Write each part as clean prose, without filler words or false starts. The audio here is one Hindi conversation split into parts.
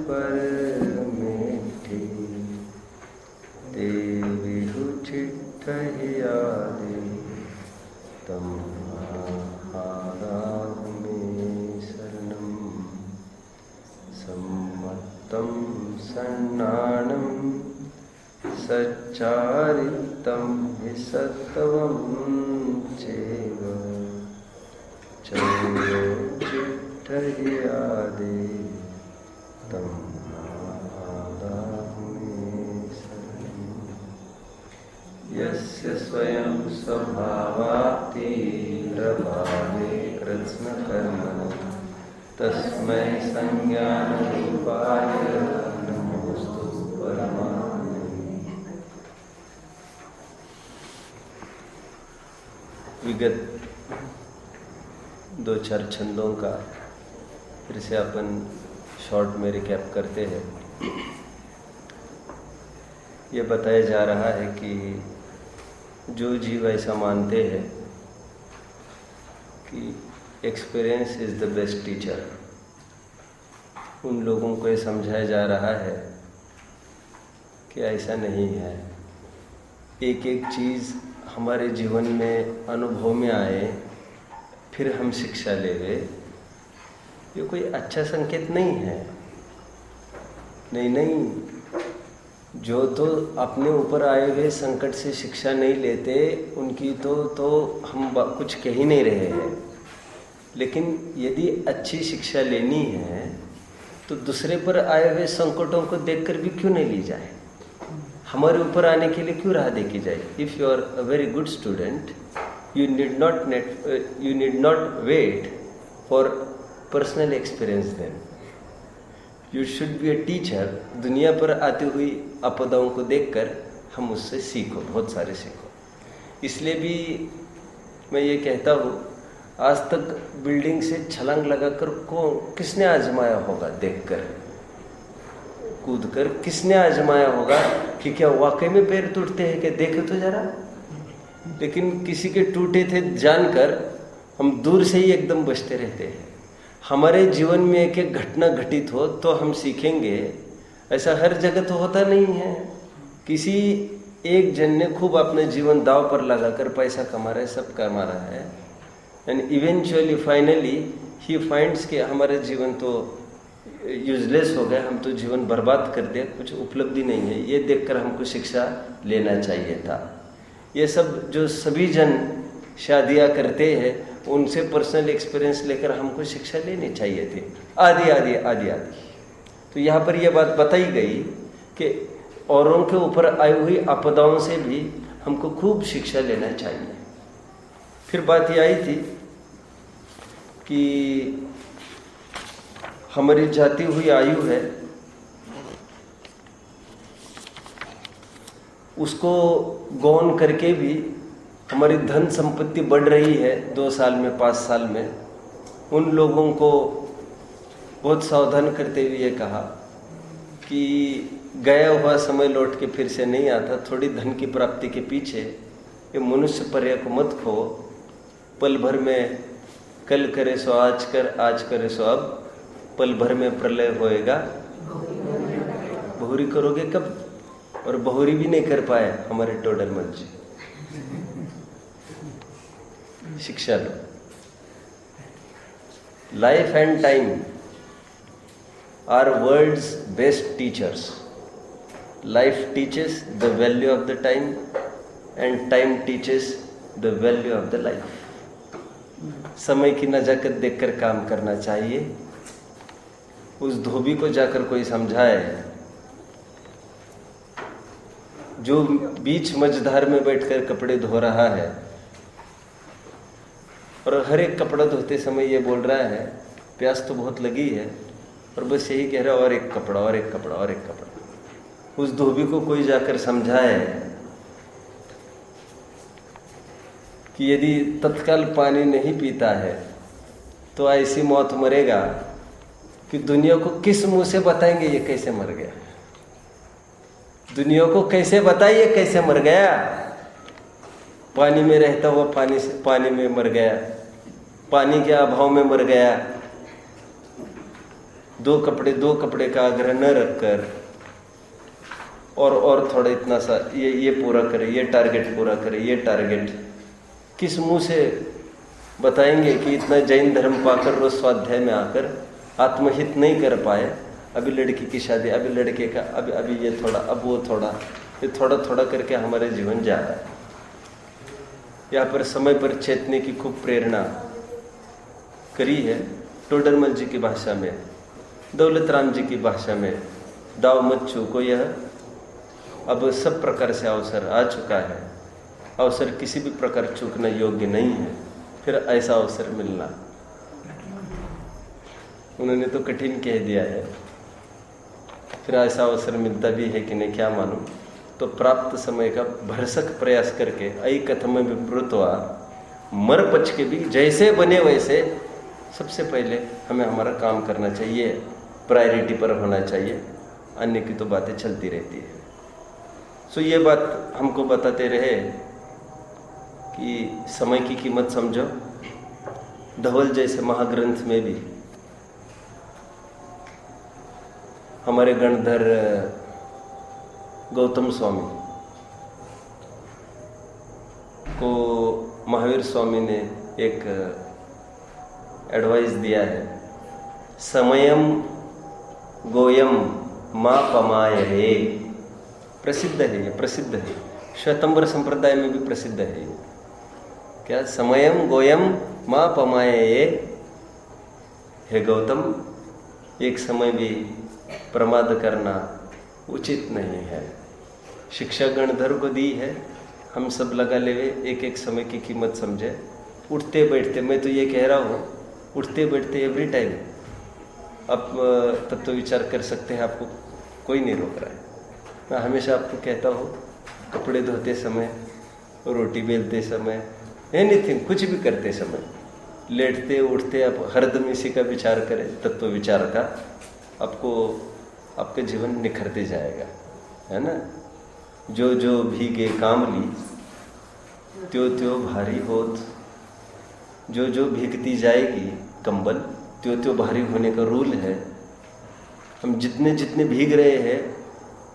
पर मीठी ते बिहु चिट्ठहि आदि तम आदाहु मे शरणं सम्मत्तं सन्नानं सच्चारितं हि सत्वं चैव चैव चिट्ठहि आदि तम आदाहु मे शरणं यस्य स्वयं स्वभावाति प्रभावे कृत्स्नकर्मणः तस्मै संज्ञानरूपाय नमोस्तु परमात्मने। विगत 2-4 छंदों का फिर से अपन शॉर्ट में रिकैप करते हैं। ये बताया जा रहा है कि जो जीव ऐसा मानते हैं कि experience is the best teacher, उन लोगों को ये समझाया जा रहा है कि ऐसा नहीं है। एक एक चीज़ हमारे जीवन में अनुभव में आए फिर हम शिक्षा ले गए, ये कोई अच्छा संकेत नहीं है। नहीं, जो तो अपने ऊपर आए हुए संकट से शिक्षा नहीं लेते उनकी तो हम कुछ कह ही नहीं रहे हैं। लेकिन यदि अच्छी शिक्षा लेनी है तो दूसरे पर आए हुए संकटों को देखकर भी क्यों नहीं ली जाए, हमारे ऊपर आने के लिए क्यों राह देखी जाए। If you are a very good student you need not wait for personal experience then. You should be a teacher. दुनिया पर आती हुई आपदाओं को देखकर हम उससे सीखो, बहुत सारे सीखो। इसलिए भी मैं ये कहता हूँ, आज तक बिल्डिंग से छलांग लगाकर किसने आजमाया होगा, देखकर कूदकर किसने आजमाया होगा कि क्या वाकई में पैर टूटते हैं, क्या देखे तो जरा। लेकिन किसी के टूटे थे जानकर हम दूर से ही एकदम बचते रहते हैं। हमारे जीवन में एक एक घटना घटित हो तो हम सीखेंगे, ऐसा हर जगह तो होता नहीं है। किसी एक जन ने खूब अपने जीवन दांव पर लगाकर पैसा कमा रहा है, सब कमा रहा है, and eventually finally he finds कि हमारे जीवन तो यूजलेस हो गया, हम तो जीवन बर्बाद कर दिया, कुछ उपलब्धि नहीं है। ये देखकर हमको शिक्षा लेना चाहिए था। ये सब जो सभी जन शादियाँ करते हैं उनसे पर्सनल एक्सपीरियंस लेकर हमको शिक्षा लेनी चाहिए थी, आदि। तो यहाँ पर यह बात बताई गई कि औरों के ऊपर आई हुई आपदाओं से भी हमको खूब शिक्षा लेना चाहिए। फिर बात ये आई थी कि हमारी जाती हुई आयु है, उसको गौन करके भी हमारी धन संपत्ति बढ़ रही है 2 साल में, 5 साल में। उन लोगों को बहुत सावधान करते हुए कहा कि गया हुआ समय लौट के फिर से नहीं आता। थोड़ी धन की प्राप्ति के पीछे ये मनुष्य पर्याय को मत खो। पल भर में कल करे सो आज कर, आज करे सो अब, पल भर में प्रलय होएगा। बहुरी करोगे कब? और बहुरी भी नहीं कर पाए हमारे टोडर मंच। शिक्षा लो। Life and time are world's best teachers. Life teaches the value of the time and time teaches the value of the life. समय की नजाकत देखकर काम करना चाहिए। उस धोबी को जाकर कोई समझाए जो बीच मझधार में बैठकर कपड़े धो रहा है और हर एक कपड़ा धोते समय ये बोल रहा है प्यास तो बहुत लगी है, और बस यही कह रहा है और एक कपड़ा, और एक कपड़ा, और एक कपड़ा। उस धोबी को कोई जाकर समझाए कि यदि तत्काल पानी नहीं पीता है तो ऐसी मौत मरेगा कि दुनिया को किस मुंह से बताएंगे ये कैसे मर गया। दुनिया को कैसे बताइए कैसे मर गया। पानी में रहता हुआ पानी में मर गया, पानी के अभाव में मर गया, दो कपड़े का आग्रह न रखकर और थोड़ा इतना सा ये पूरा करे, ये टारगेट पूरा करे, ये टारगेट, किस मुंह से बताएंगे कि इतना जैन धर्म पाकर रोज स्वाध्याय में आकर आत्महित नहीं कर पाए, अभी लड़की की शादी, अभी लड़के का, अभी ये थोड़ा, अब वो थोड़ा, ये थोड़ा थोड़ा करके हमारे जीवन जा रहा है। यहाँ पर समय पर चेतने की खूब प्रेरणा करी है टोडरमल जी की भाषा में, दौलत राम जी की भाषा में, दाव मत चूको, यह अब सब प्रकार से अवसर आ चुका है, अवसर किसी भी प्रकार चूकना योग्य नहीं है, फिर ऐसा अवसर मिलना, उन्होंने तो कठिन कह दिया है, फिर ऐसा अवसर मिलता भी है कि नहीं क्या मालूम। तो प्राप्त समय का भरसक प्रयास करके ऐ कथम विवृतवा मर पच के भी जैसे बने वैसे सबसे पहले हमें हमारा काम करना चाहिए, प्रायोरिटी पर होना चाहिए, अन्य की तो बातें चलती रहती है। सो ये बात हमको बताते रहे कि समय की कीमत समझो। धवल जैसे महाग्रंथ में भी हमारे गणधर गौतम स्वामी को महावीर स्वामी ने एक एडवाइस दिया है, समयम गोयम मा पमायहे। प्रसिद्ध है, ये प्रसिद्ध है, श्वेतंबर संप्रदाय में भी प्रसिद्ध है ये। क्या? समयम गोयम मा पमायहे। हे गौतम, एक समय भी प्रमाद करना उचित नहीं है। शिक्षा गणधर को दी है, हम सब लगा लेवे, एक एक समय की कीमत समझे। उठते बैठते, मैं तो ये कह रहा हूँ, उठते बैठते एवरी टाइम आप तब तो विचार कर सकते हैं, आपको कोई नहीं रोक रहा है। मैं हमेशा आपको कहता हूँ, कपड़े धोते समय, रोटी बेलते समय, एनीथिंग, कुछ भी करते समय, लेटते उठते आप हरदम इसी का विचार करें, तत्व विचार का, आपको आपका जीवन निखरते जाएगा, है ना। जो जो भीगे कामली त्यो त्यो भारी होत, जो जो भीगती जाएगी कंबल त्यो त्यो भारी होने का रूल है। हम जितने जितने भीग रहे हैं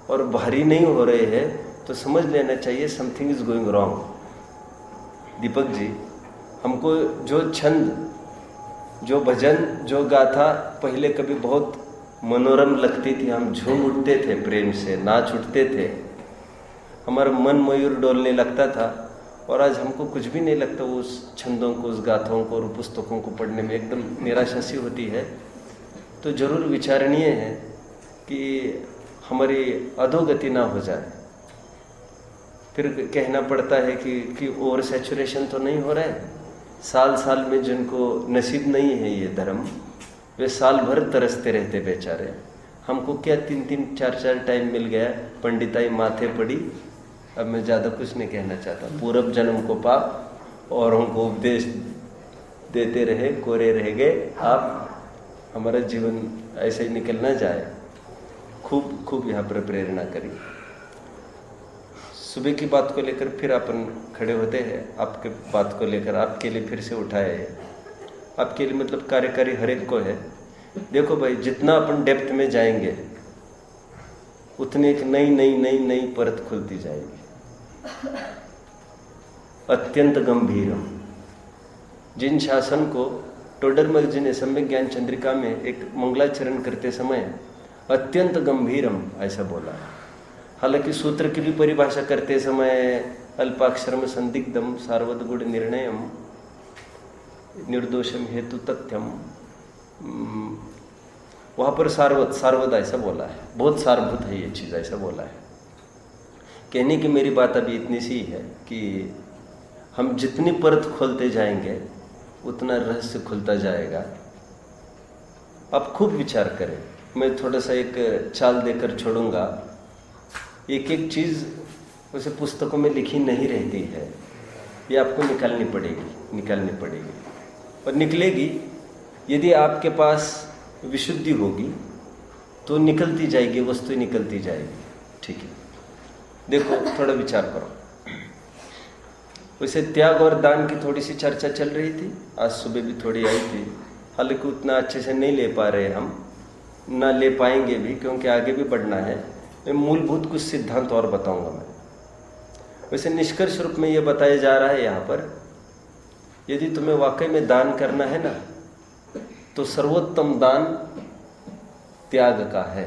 और भारी नहीं हो रहे हैं तो समझ लेना चाहिए something is going wrong. Deepak ji, हमको जो छंद, जो भजन, जो गाथा पहले कभी बहुत मनोरम लगती थी, हम झूम उठते थे, प्रेम से नाच उठते थे, हमारा मन मयूर डोलने लगता था, और आज हमको कुछ भी नहीं लगता उस छंदों को, उस गाथाओं को और पुस्तकों को पढ़ने में एकदम निराशा सी होती है। तो जरूर विचारणीय है कि हमारी अधोगति ना हो जाए। फिर कहना पड़ता है कि ओवर सैचुरेशन तो नहीं हो रहा है। साल साल में जिनको नसीब नहीं है ये धर्म, वे साल भर तरसते रहते बेचारे। हमको क्या 3-3, 4-4 टाइम मिल गया, पंडिताई माथे पड़ी। अब मैं ज़्यादा कुछ नहीं कहना चाहता। पूर्व जन्म को पाप और हमको उपदेश देते रहे, कोरे रह गए आप। हमारा जीवन ऐसे ही निकल ना जाए। खूब खूब यहाँ पर प्रेरणा करी। सुबह की बात को लेकर फिर अपन खड़े होते हैं, आपके बात को लेकर आपके लिए फिर से उठाए है। आपके लिए मतलब कार्यकारी हर एक को है। देखो भाई, जितना अपन डेप्थ में जाएंगे उतनी एक नई नई नई नई परत खुलती जाएगी। अत्यंत गंभीरम, जिन शासन को टोडरमल जी ने सम्यक ज्ञान चंद्रिका में एक मंगलाचरण करते समय अत्यंत गंभीरम ऐसा बोला। हालांकि सूत्र की भी परिभाषा करते समय अल्पाक्षरम संदिग्धम सार्वतगुण निर्णयम निर्दोषम हेतु तथ्यम, वहाँ पर सार्वत ऐसा बोला है। बहुत सारभूत है ये चीज़, ऐसा बोला है। कहने की मेरी बात अभी इतनी सी है कि हम जितनी परत खोलते जाएंगे उतना रहस्य खुलता जाएगा। आप खूब विचार करें। मैं थोड़ा सा एक चाल देकर छोड़ूंगा। एक एक चीज़ उसे पुस्तकों में लिखी नहीं रहती है, ये आपको निकालनी पड़ेगी और निकलेगी। यदि आपके पास विशुद्धि होगी तो निकलती जाएगी, वस्तु निकलती जाएगी। ठीक है, देखो थोड़ा विचार करो। वैसे त्याग और दान की थोड़ी सी चर्चा चल रही थी, आज सुबह भी थोड़ी आई थी। हालांकि उतना अच्छे से नहीं ले पा रहे हम, ना ले पाएंगे भी, क्योंकि आगे भी बढ़ना है। मैं मूलभूत कुछ सिद्धांत और बताऊंगा मैं। वैसे निष्कर्ष रूप में ये बताया जा रहा है यहाँ पर, यदि तुम्हें वाकई में दान करना है ना, तो सर्वोत्तम दान त्याग का है।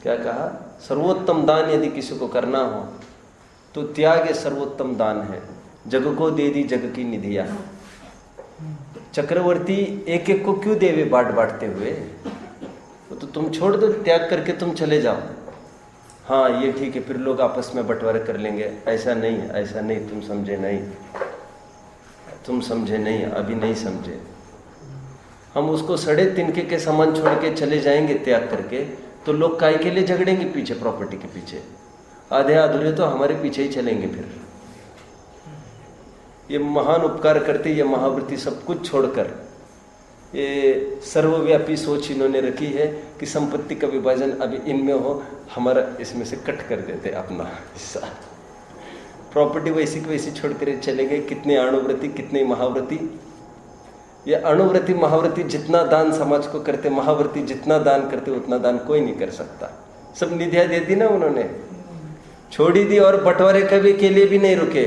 क्या कहा? सर्वोत्तम दान यदि किसी को करना हो तो त्याग सर्वोत्तम दान है। जग को दे दी जग की निधिया। चक्रवर्ती एक एक को क्यों देवे बांट बांटते हुए? तो तुम छोड़ दो, त्याग करके तुम चले जाओ। हाँ ये ठीक है, फिर लोग आपस में बंटवारा कर लेंगे। ऐसा नहीं, ऐसा नहीं, तुम समझे नहीं, तुम समझे नहीं, अभी नहीं समझे। हम उसको सड़े तिनके के समान छोड़ के चले जाएंगे त्याग करके, तो लोग काय के लिए झगड़ेंगे पीछे, प्रॉपर्टी के पीछे। आधे अधूरे तो हमारे पीछे ही चलेंगे फिर। ये महान उपकार करते, ये महाव्रती सब कुछ छोड़कर, ये सर्वव्यापी सोच इन्होंने रखी है कि संपत्ति का विभाजन अभी इनमें हो, हमारा इसमें से कट कर देते अपना हिस्सा। प्रॉपर्टी वैसी की वैसी छोड़कर चले गए। कितने अणुव्रती, कितने महाव्रती। ये अणुव्रती महाव्रती जितना दान समाज को करते, महाव्रती जितना दान करते उतना दान कोई नहीं कर सकता। सब निधिया दे दी ना उन्होंने, छोड़ी दी, और बंटवारे कभी के लिए भी नहीं रुके।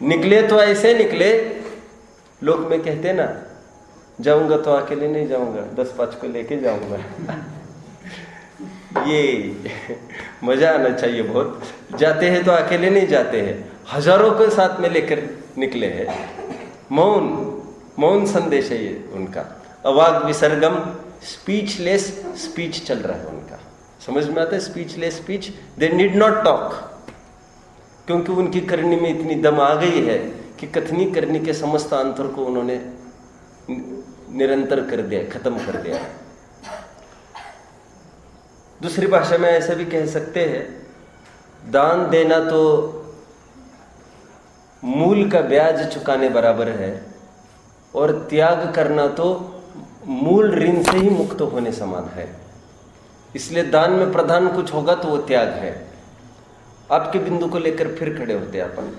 निकले तो ऐसे निकले, लोग में कहते ना, जाऊंगा तो अकेले नहीं जाऊंगा, 10-5 को लेके जाऊंगा। ये मजा आना चाहिए बहुत। जाते हैं तो अकेले नहीं जाते हैं, हजारों को साथ में लेकर निकले हैं। मौन संदेश है ये उनका। अवाग विसर्गम, स्पीचलेस स्पीच चल रहा है उनका। समझ में आता है? Speechless speech, they need not talk, क्योंकि उनकी करनी में इतनी दम आ गई है कि कथनी करनी के समस्त अंतर को उन्होंने निरंतर कर दिया, खत्म कर दिया। दूसरी भाषा में ऐसा भी कह सकते हैं, दान देना तो मूल का ब्याज चुकाने बराबर है, और त्याग करना तो मूल ऋण से ही मुक्त होने समान है। इसलिए दान में प्रधान कुछ होगा तो वो त्याग है। आपके बिंदु को लेकर फिर खड़े होते हैं अपन।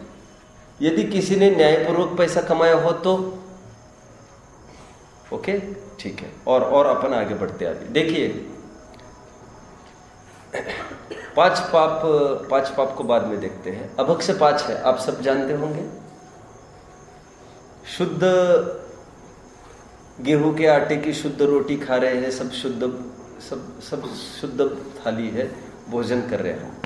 यदि किसी ने न्यायपूर्वक पैसा कमाया हो तो ओके, ठीक है, और अपन आगे बढ़ते आगे। देखिए, 5 पाप को बाद में देखते हैं। अभक्ष से 5 है, आप सब जानते होंगे। शुद्ध गेहूं के आटे की शुद्ध रोटी खा रहे हैं, सब शुद्ध थाली है, भोजन कर रहे हैं।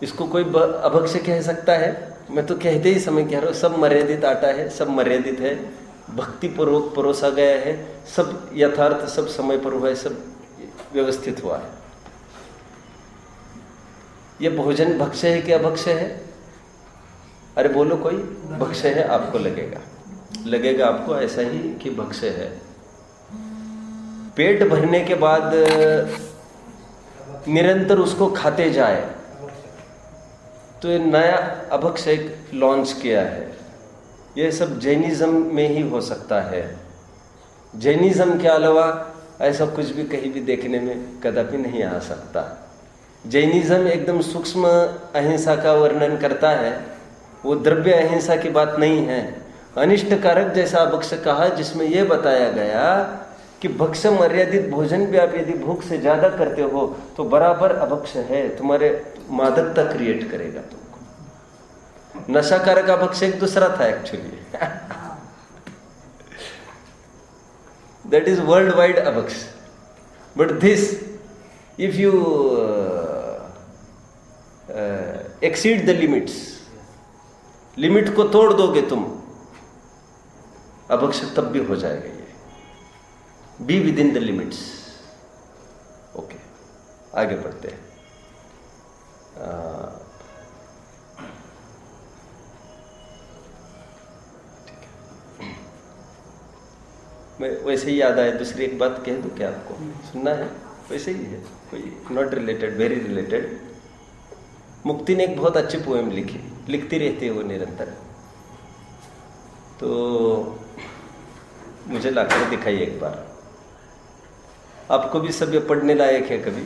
इसको कोई अभक्ष कह सकता है? मैं तो कहते ही समय कह रहा हूँ, सब मर्यादित आटा है, सब मर्यादित है, भक्ति पूर्वक परोसा गया है, सब यथार्थ, सब समय पर हुआ है, सब व्यवस्थित हुआ है। यह भोजन भक्ष्य है कि अभक्ष्य है? अरे बोलो कोई। भक्ष्य है, आपको लगेगा आपको ऐसा ही कि भक्ष्य है। पेट भरने के बाद निरंतर उसको खाते जाए तो ये नया अभक्ष्य एक लॉन्च किया है। ये सब जैनिज्म में ही हो सकता है। जैनिज्म के अलावा ऐसा कुछ भी कहीं भी देखने में कदापि नहीं आ सकता। जैनिज्म एकदम सूक्ष्म अहिंसा का वर्णन करता है, वो द्रव्य अहिंसा की बात नहीं है। अनिष्ट कारक जैसा अभक्ष्य कहा, जिसमें यह बताया गया कि भक्ष्य मर्यादित भोजन भी आप यदि भूख से ज्यादा करते हो तो बराबर अभक्ष्य है, तुम्हारे मादकता क्रिएट करेगा तुमको। नशाकारक अभक्ष्य एक दूसरा था actually. That is world wide अभक्ष्य। But this, if you exceed the limits, limit को तोड़ दोगे तुम, अभक्ष्य तब भी हो जाएगा। ये B within the limits. Okay, आगे बढ़ते हैं। मैं वैसे ही याद आया, दूसरी एक बात कह दूं क्या आपको? सुनना है? वैसे ही है, कोई नॉट रिलेटेड, वेरी रिलेटेड। मुक्ति ने एक बहुत अच्छी पोएम लिखती रहती है वो निरंतर। तो मुझे लाकर दिखाई एक बार, आपको भी सब ये पढ़ने लायक है कभी।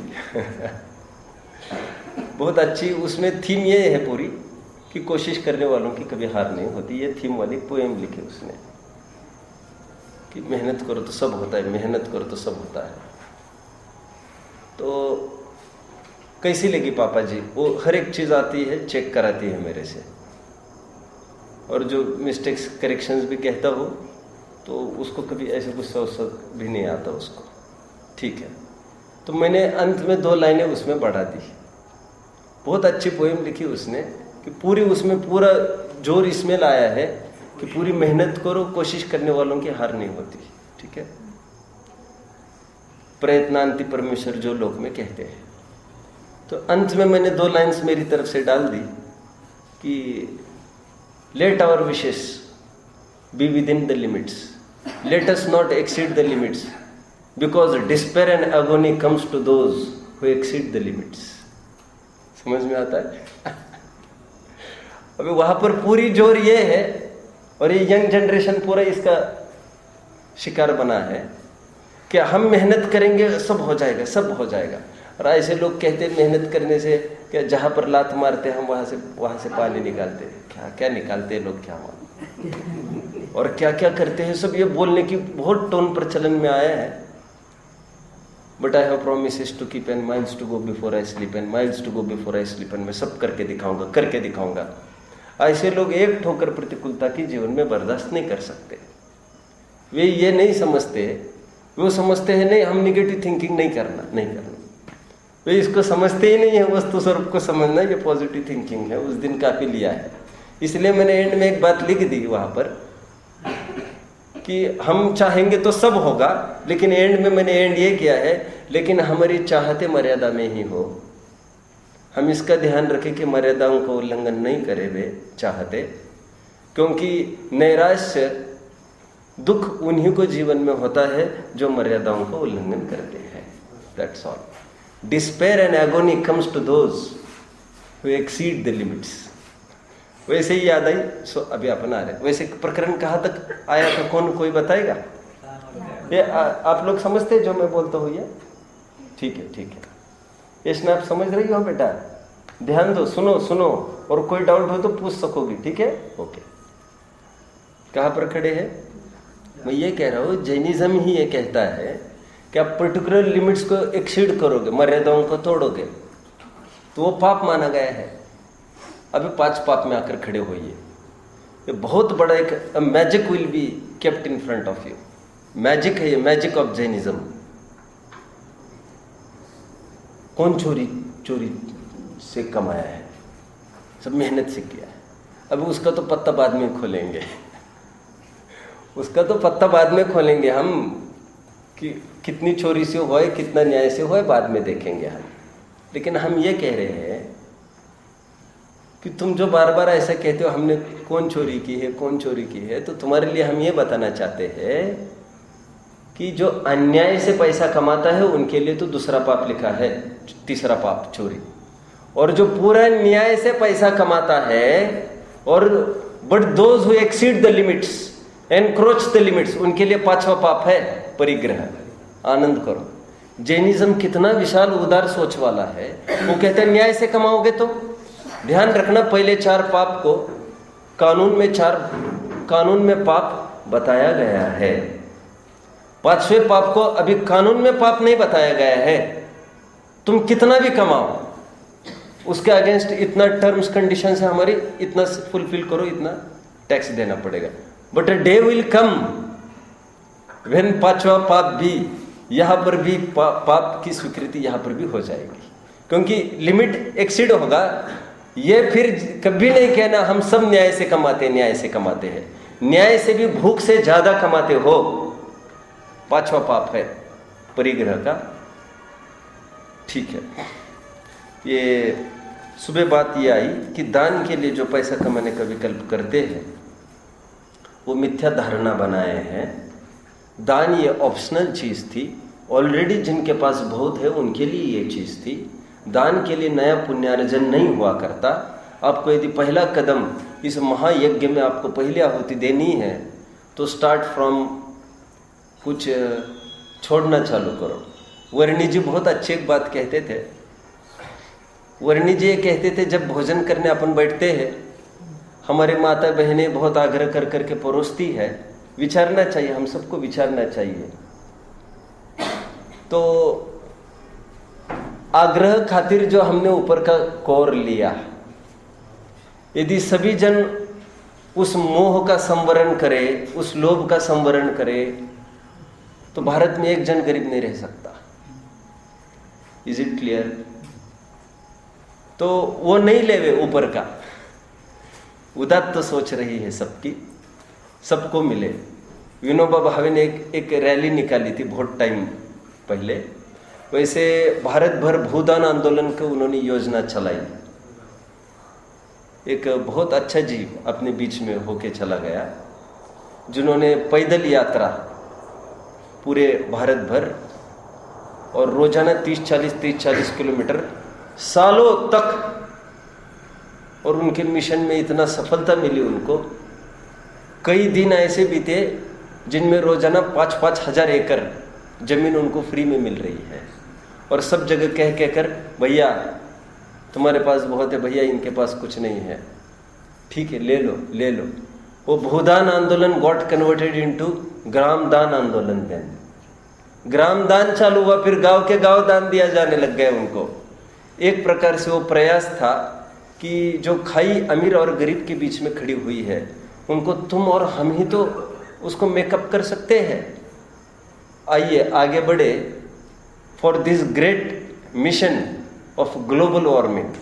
बहुत अच्छी, उसमें थीम ये है पूरी कि कोशिश करने वालों की कभी हार नहीं होती। ये थीम वाली पोएम लिखी उसने। कि मेहनत करो तो सब होता है, मेहनत करो तो सब होता है। तो कैसी लगी पापा जी? वो हर एक चीज़ आती है, चेक कराती है मेरे से, और जो मिस्टेक्स करेक्शंस भी कहता हो तो उसको कभी ऐसे गुस्सा भी नहीं आता उसको। ठीक है, तो मैंने अंत में 2 लाइनें उसमें बढ़ा दी। बहुत अच्छी पोएम लिखी उसने कि पूरी उसमें पूरा जोर इसमें लाया है कि पूरी मेहनत करो, कोशिश करने वालों की हार नहीं होती। ठीक है, प्रयत्नांति परमेश्वर जो लोक में कहते हैं। तो अंत में मैंने 2 लाइन्स मेरी तरफ से डाल दी कि let our wishes be within the limits, let us not exceed the limits, because despair and agony comes to those who exceed the limits. समझ में आता है? अभी वहां पर पूरी जोर ये है, और ये यंग जनरेशन पूरा इसका शिकार बना है कि हम मेहनत करेंगे सब हो जाएगा, सब हो जाएगा। और ऐसे लोग कहते हैं मेहनत करने से क्या, जहां पर लात मारते हम वहां से पानी निकालते हैं। क्या क्या निकालते हैं लोग, क्या मालूम, और क्या क्या करते हैं सब। ये बोलने की बहुत टोन प्रचलन में आया है। But I have promises to keep and miles to go before I sleep and miles to go before I sleep, and मैं सब करके दिखाऊंगा, करके दिखाऊंगा। ऐसे लोग एक ठोकर प्रतिकूलता की जीवन में बर्दाश्त नहीं कर सकते। वे ये नहीं समझते, वो समझते हैं नहीं, हम निगेटिव थिंकिंग नहीं करना। वे इसको समझते ही नहीं है, वस्तु स्वरूप को समझना ये पॉजिटिव थिंकिंग है। उस दिन काफी लिया है, इसलिए मैंने एंड में एक बात लिख दी वहां पर कि हम चाहेंगे तो सब होगा, लेकिन एंड में मैंने एंड ये किया है, लेकिन हमारी चाहते मर्यादा में ही हो। हम इसका ध्यान रखें कि मर्यादाओं का उल्लंघन नहीं करे वे चाहते, क्योंकि नैराश्य दुख उन्हीं को जीवन में होता है जो मर्यादाओं का उल्लंघन करते हैं। That's all. Despair and agony comes to those who exceed the limits. वैसे ही याद आई, सो अभी अपन आ रहे। वैसे प्रकरण कहाँ तक आया था, कोई बताएगा? ये आप लोग समझते जो मैं बोलता हूँ ये? ठीक है, ठीक है। इसमें आप समझ रही हो बेटा? ध्यान दो, सुनो, और कोई डाउट हो तो पूछ सकोगी। ठीक है, ओके। कहाँ पर खड़े हैं? मैं ये कह रहा हूँ, जैनिज्म ही ये कहता है कि आप पर्टिकुलर लिमिट्स को एक्सीड करोगे, मर्यादाओं को तोड़ोगे तो वो पाप माना गया है। अभी 5 पाप में आकर खड़े होइए। ये बहुत बड़ा एक magic will be kept in front of you. Magic है ये, मैजिक ऑफ जैनिज्म। कौन चोरी से कमाया है? सब मेहनत से किया है। अभी उसका तो पत्ता बाद में खोलेंगे, उसका तो पत्ता बाद में खोलेंगे हम, कि कितनी चोरी से होए, कितना न्याय से होए, बाद में देखेंगे हम। लेकिन हम ये कह रहे हैं कि तुम जो बार बार ऐसा कहते हो हमने कौन चोरी की है, तो तुम्हारे लिए हम ये बताना चाहते हैं कि जो अन्याय से पैसा कमाता है उनके लिए तो दूसरा पाप लिखा है, तीसरा पाप चोरी। और जो पूरा न्याय से पैसा कमाता है, और but those who exceed the limits, encroach the limits, उनके लिए 5वां पाप है परिग्रह। आनंद करो। जैनिज्म कितना विशाल उदार सोच वाला है। वो कहते हैं न्याय से कमाओगे तो ध्यान रखना, पहले 4 पाप को कानून में पाप बताया गया है। 5वें पाप को अभी कानून में पाप नहीं बताया गया है। तुम कितना भी कमाओ, उसके अगेंस्ट इतना टर्म्स कंडीशन है हमारी, इतना फुलफिल करो, इतना टैक्स देना पड़ेगा। But a day will come when 5वां पाप भी, यहां पर भी पाप की स्वीकृति यहां पर भी हो जाएगी, क्योंकि लिमिट एक्सीड होगा। ये फिर कभी नहीं कहना हम सब न्याय से कमाते हैं। न्याय से भी भूख से ज्यादा कमाते हो, 5वां पाप है परिग्रह का। ठीक है, ये सुबह बात ये आई कि दान के लिए जो पैसा कमाने का विकल्प करते हैं वो मिथ्या धारणा बनाए हैं। दान ये ऑप्शनल चीज़ थी, ऑलरेडी जिनके पास बहुत है उनके लिए ये चीज़ थी। दान के लिए नया पुण्यार्जन नहीं हुआ करता। आपको यदि पहला कदम इस महायज्ञ में आपको पहली आहुति देनी है तो स्टार्ट फ्रॉम कुछ छोड़ना चालू करो। वर्णी जी बहुत अच्छी एक बात कहते थे। वर्णी जी ये कहते थे, जब भोजन करने अपन बैठते हैं, हमारे माता बहनें बहुत आग्रह कर करके परोसती है विचारना चाहिए, हम सबको विचारना चाहिए। तो आग्रह खातिर जो हमने ऊपर का कोर लिया, यदि सभी जन उस मोह का संवरण करे, उस लोभ का संवरण करे, तो भारत में एक जन गरीब नहीं रह सकता। Is it clear? तो वो नहीं लेवे ऊपर का, उदात्त तो सोच रही है सबकी, सबको मिले। विनोबा भावे ने एक रैली निकाली थी बहुत टाइम पहले, वैसे भारत भर भूदान आंदोलन को उन्होंने योजना चलाई। एक बहुत अच्छा जीव अपने बीच में होके चला गया, जिन्होंने पैदल यात्रा पूरे भारत भर और रोजाना 30-40 किलोमीटर सालों तक, और उनके मिशन में इतना सफलता मिली उनको। कई दिन ऐसे बीते जिनमें रोजाना 5-5 हजार एकड़ जमीन उनको फ्री में मिल रही है, और सब जगह कह कहकर भैया तुम्हारे पास बहुत है, भैया इनके पास कुछ नहीं है, ठीक है ले लो ले लो। वो भूदान आंदोलन गॉट कन्वर्टेड इनटू ग्राम दान आंदोलन। देन ग्राम दान चालू हुआ, फिर गांव के गांव दान दिया जाने लग गए उनको। एक प्रकार से वो प्रयास था कि जो खाई अमीर और गरीब के बीच में खड़ी हुई है, उनको तुम और हम ही तो उसको मेकअप कर सकते हैं। आइए आगे बढ़े for this great mission of global warming.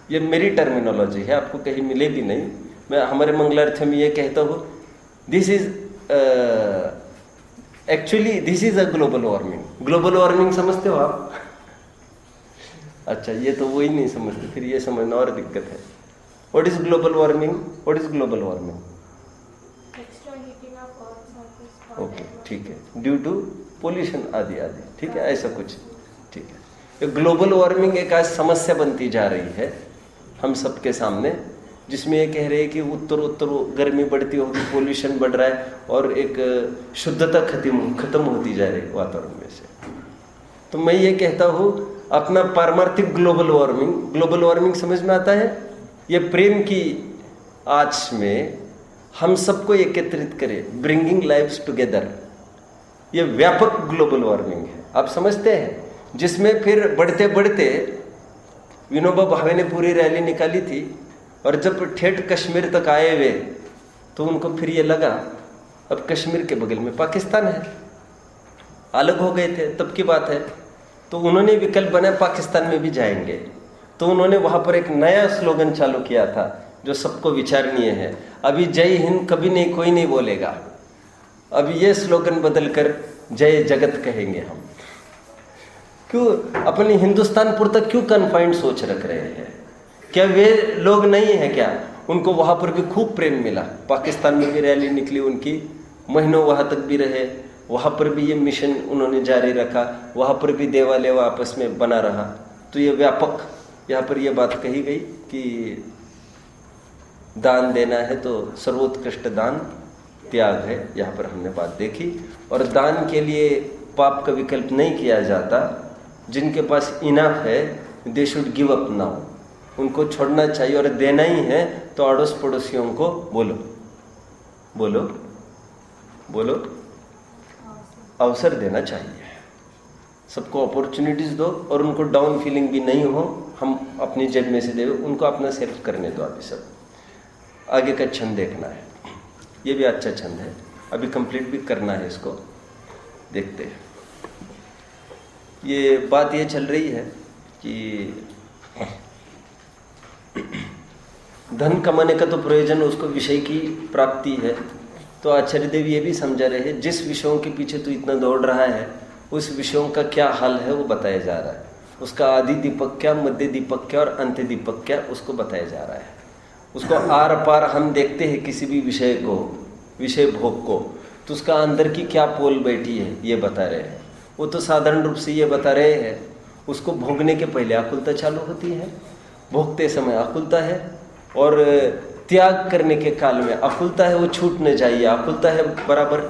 ये मेरी टर्मिनोलॉजी है, आपको कहीं मिले भी नहीं। मैं हमारे मंगलार्थ में ये कहता हूँ, this is actually this is a global warming. Global warming समझते हो आप? अच्छा, ये तो वही नहीं समझते, फिर ये समझना और दिक्कत है। What is global warming? What is global warming? Okay, ठीक है, ड्यू टू पोल्यूशन आदि आदि, ठीक है, ऐसा कुछ, ठीक है। ग्लोबल वार्मिंग एक आज समस्या बनती जा रही है हम सबके सामने, जिसमें ये कह रहे हैं कि उत्तर गर्मी बढ़ती होगी, पोल्यूशन बढ़ रहा है, और एक शुद्धता खत्म होती जा रही है वातावरण में से। तो मैं ये कहता हूँ, अपना पारमार्थिक ग्लोबल वार्मिंग समझ में आता है? ये प्रेम की आँच में हम सबको एकत्रित करें, ब्रिंगिंग लाइव्स टुगेदर। ये व्यापक ग्लोबल वार्मिंग है, आप समझते हैं? जिसमें फिर बढ़ते बढ़ते विनोबा भावे ने पूरी रैली निकाली थी, और जब ठेठ कश्मीर तक आए हुए तो उनको फिर ये लगा अब कश्मीर के बगल में पाकिस्तान है, अलग हो गए थे तब की बात है। तो उन्होंने विकल्प बनाया पाकिस्तान में भी जाएंगे। तो उन्होंने वहाँ पर एक नया स्लोगन चालू किया था जो सबको विचारणीय है। अभी जय हिंद कभी नहीं कोई नहीं बोलेगा, अभी ये स्लोगन बदलकर जय जगत कहेंगे हम। क्यों अपने हिंदुस्तान पुरता क्यों कन्फाइंड सोच रख रहे हैं? क्या वे लोग नहीं है क्या? उनको वहाँ पर भी खूब प्रेम मिला, पाकिस्तान में भी रैली निकली उनकी, महीनों वहाँ तक भी रहे, वहाँ पर भी ये मिशन उन्होंने जारी रखा, वहाँ पर भी देवालय आपस में बना रहा। तो ये व्यापक, यहाँ पर ये बात कही गई कि दान देना है तो सर्वोत्कृष्ट दान त्याग है, यहाँ पर हमने बात देखी। और दान के लिए पाप का विकल्प नहीं किया जाता। जिनके पास इनफ है they should give up now, उनको छोड़ना चाहिए। और देना ही है तो अड़ोस पड़ोसियों को बोलो बोलो बोलो अवसर देना चाहिए, सबको अपॉर्चुनिटीज दो, और उनको डाउन फीलिंग भी नहीं हो, हम अपनी जेब में से देवे, उनको अपना सेल्फ करने दो। अभी सब आगे का छंद देखना है, ये भी अच्छा छंद है, अभी कंप्लीट भी करना है इसको, देखते हैं। ये बात ये चल रही है कि धन कमाने का तो प्रयोजन उसको विषय की प्राप्ति है। तो आचार्य देव ये भी समझा रहे हैं, जिस विषयों के पीछे तू इतना दौड़ रहा है उस विषयों का क्या हाल है वो बताया जा रहा है। उसका आदि दीपक क्या, मध्य दीपक क्या और अंत्य दीपक क्या, उसको बताया जा रहा है। उसको आर पार हम देखते हैं किसी भी विषय को, विषय भोग को, तो उसका अंदर की क्या पोल बैठी है ये बता रहे हैं। वो तो साधारण रूप से ये बता रहे हैं, उसको भोगने के पहले आकुलता चालू होती है, भोगते समय आकुलता है, और त्याग करने के काल में आकुलता है, वो छूट न जाइए, आकुलता है बराबर।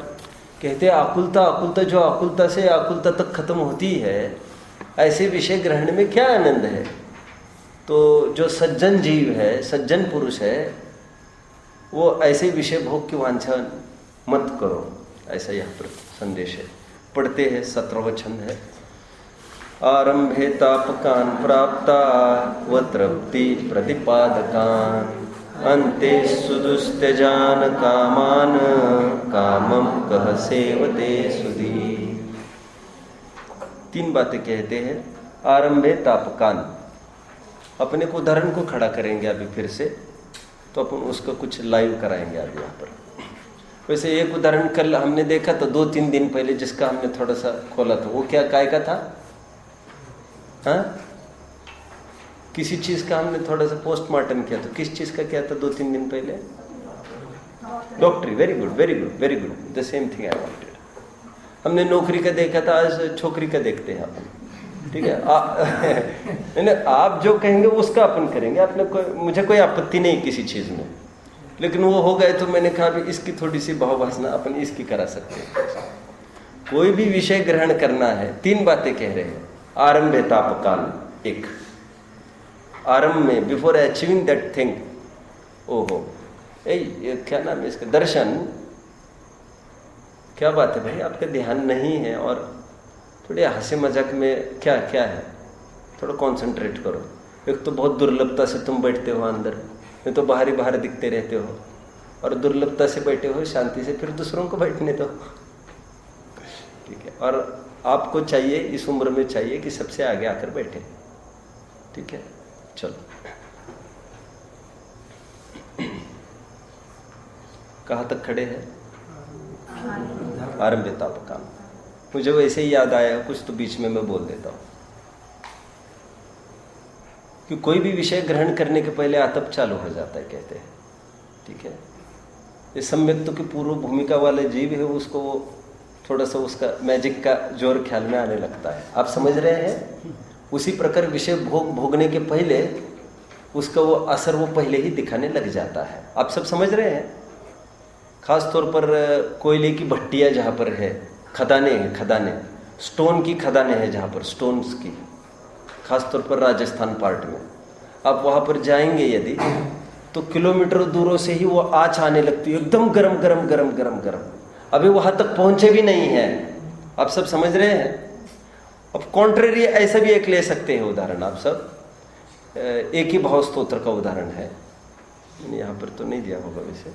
कहते हैं आकुलता आकुलता, जो आकुलता से आकुलता तक खत्म होती है, ऐसे विषय ग्रहण में क्या आनंद है। तो जो सज्जन जीव है, सज्जन पुरुष है, वो ऐसे विषय भोग की वांछा मत करो, ऐसा यहाँ पर संदेश है। पढ़ते हैं 17वां छंद है। आरंभे तापकान प्राप्ता व तृप्ति प्रतिपादकान अन्ते सुदुस्त्यजान कामान कामम कह सेवते सुधी। 3 बातें कहते हैं। आरंभे तापकान, अपने को उदाहरण को खड़ा करेंगे अभी फिर से, तो अपन उसका कुछ लाइव कराएंगे अभी यहाँ पर। वैसे एक उदाहरण कल हमने देखा तो 2-3 दिन पहले जिसका हमने थोड़ा सा खोला था, वो क्या काय का था? हाँ, किसी चीज का हमने थोड़ा सा पोस्टमार्टम किया था। किस चीज का किया था 2-3 दिन पहले? डॉक्टरी। Very good, very good, very good, the same thing I wanted. हमने नौकरी का देखा था, आज छोकरी का देखते हैं अपन। ठीक है, आप जो कहेंगे उसका अपन करेंगे। आपने मुझे कोई आपत्ति नहीं किसी चीज में, लेकिन वो हो गए तो मैंने कहा भी इसकी थोड़ी सी भावभाषा अपन इसकी करा सकते हैं। कोई भी विषय ग्रहण करना है, 3 बातें कह रहे हैं। आरंभे तापकाल, एक आरंभ में, बिफोर अचीविंग दैट थिंग। ओहो, ये क्या नाम है इसका? दर्शन। क्या बात है भाई, आपका ध्यान नहीं है और थोड़े हंसी मजाक में क्या क्या है, थोड़ा कंसंट्रेट करो। एक तो बहुत दुर्लभता से तुम बैठते हो अंदर, नहीं तो बाहर ही बाहर दिखते रहते हो, और दुर्लभता से बैठे हो, शांति से फिर दूसरों को बैठने दो। ठीक है, और आपको चाहिए, इस उम्र में चाहिए कि सबसे आगे आकर बैठे। ठीक है, चलो। कहाँ तक खड़े हैं? आरंभे तापकान। मुझे वैसे ही याद आया कुछ, तो बीच में मैं बोल देता हूँ कि कोई भी विषय ग्रहण करने के पहले आतप चालू हो जाता है, कहते हैं। ठीक है, ये सम्यक्तों की पूर्व भूमिका वाला जीव है, उसको वो थोड़ा सा उसका मैजिक का जोर ख्याल में आने लगता है। आप समझ रहे हैं? उसी प्रकार विषय भोगने के पहले उसका वो असर वो पहले ही दिखाने लग जाता है। आप सब समझ रहे हैं? खास तौर पर कोयले की भट्टियाँ जहाँ पर है, खदानें हैं, खदानें, स्टोन की खदानें हैं जहाँ पर, स्टोन्स की, खास तौर पर राजस्थान पार्ट में। आप वहाँ पर जाएंगे यदि, तो किलोमीटर दूरों से ही वो आँच आने लगती है, एकदम गरम गरम गरम गरम गरम। अभी वहाँ तक पहुँचे भी नहीं है। आप सब समझ रहे हैं? अब कॉन्ट्रेरी ऐसा भी एक ले सकते हैं उदाहरण आप सब। एक ही भाव स्तोत्र का उदाहरण है, यहाँ पर तो नहीं दिया होगा वैसे।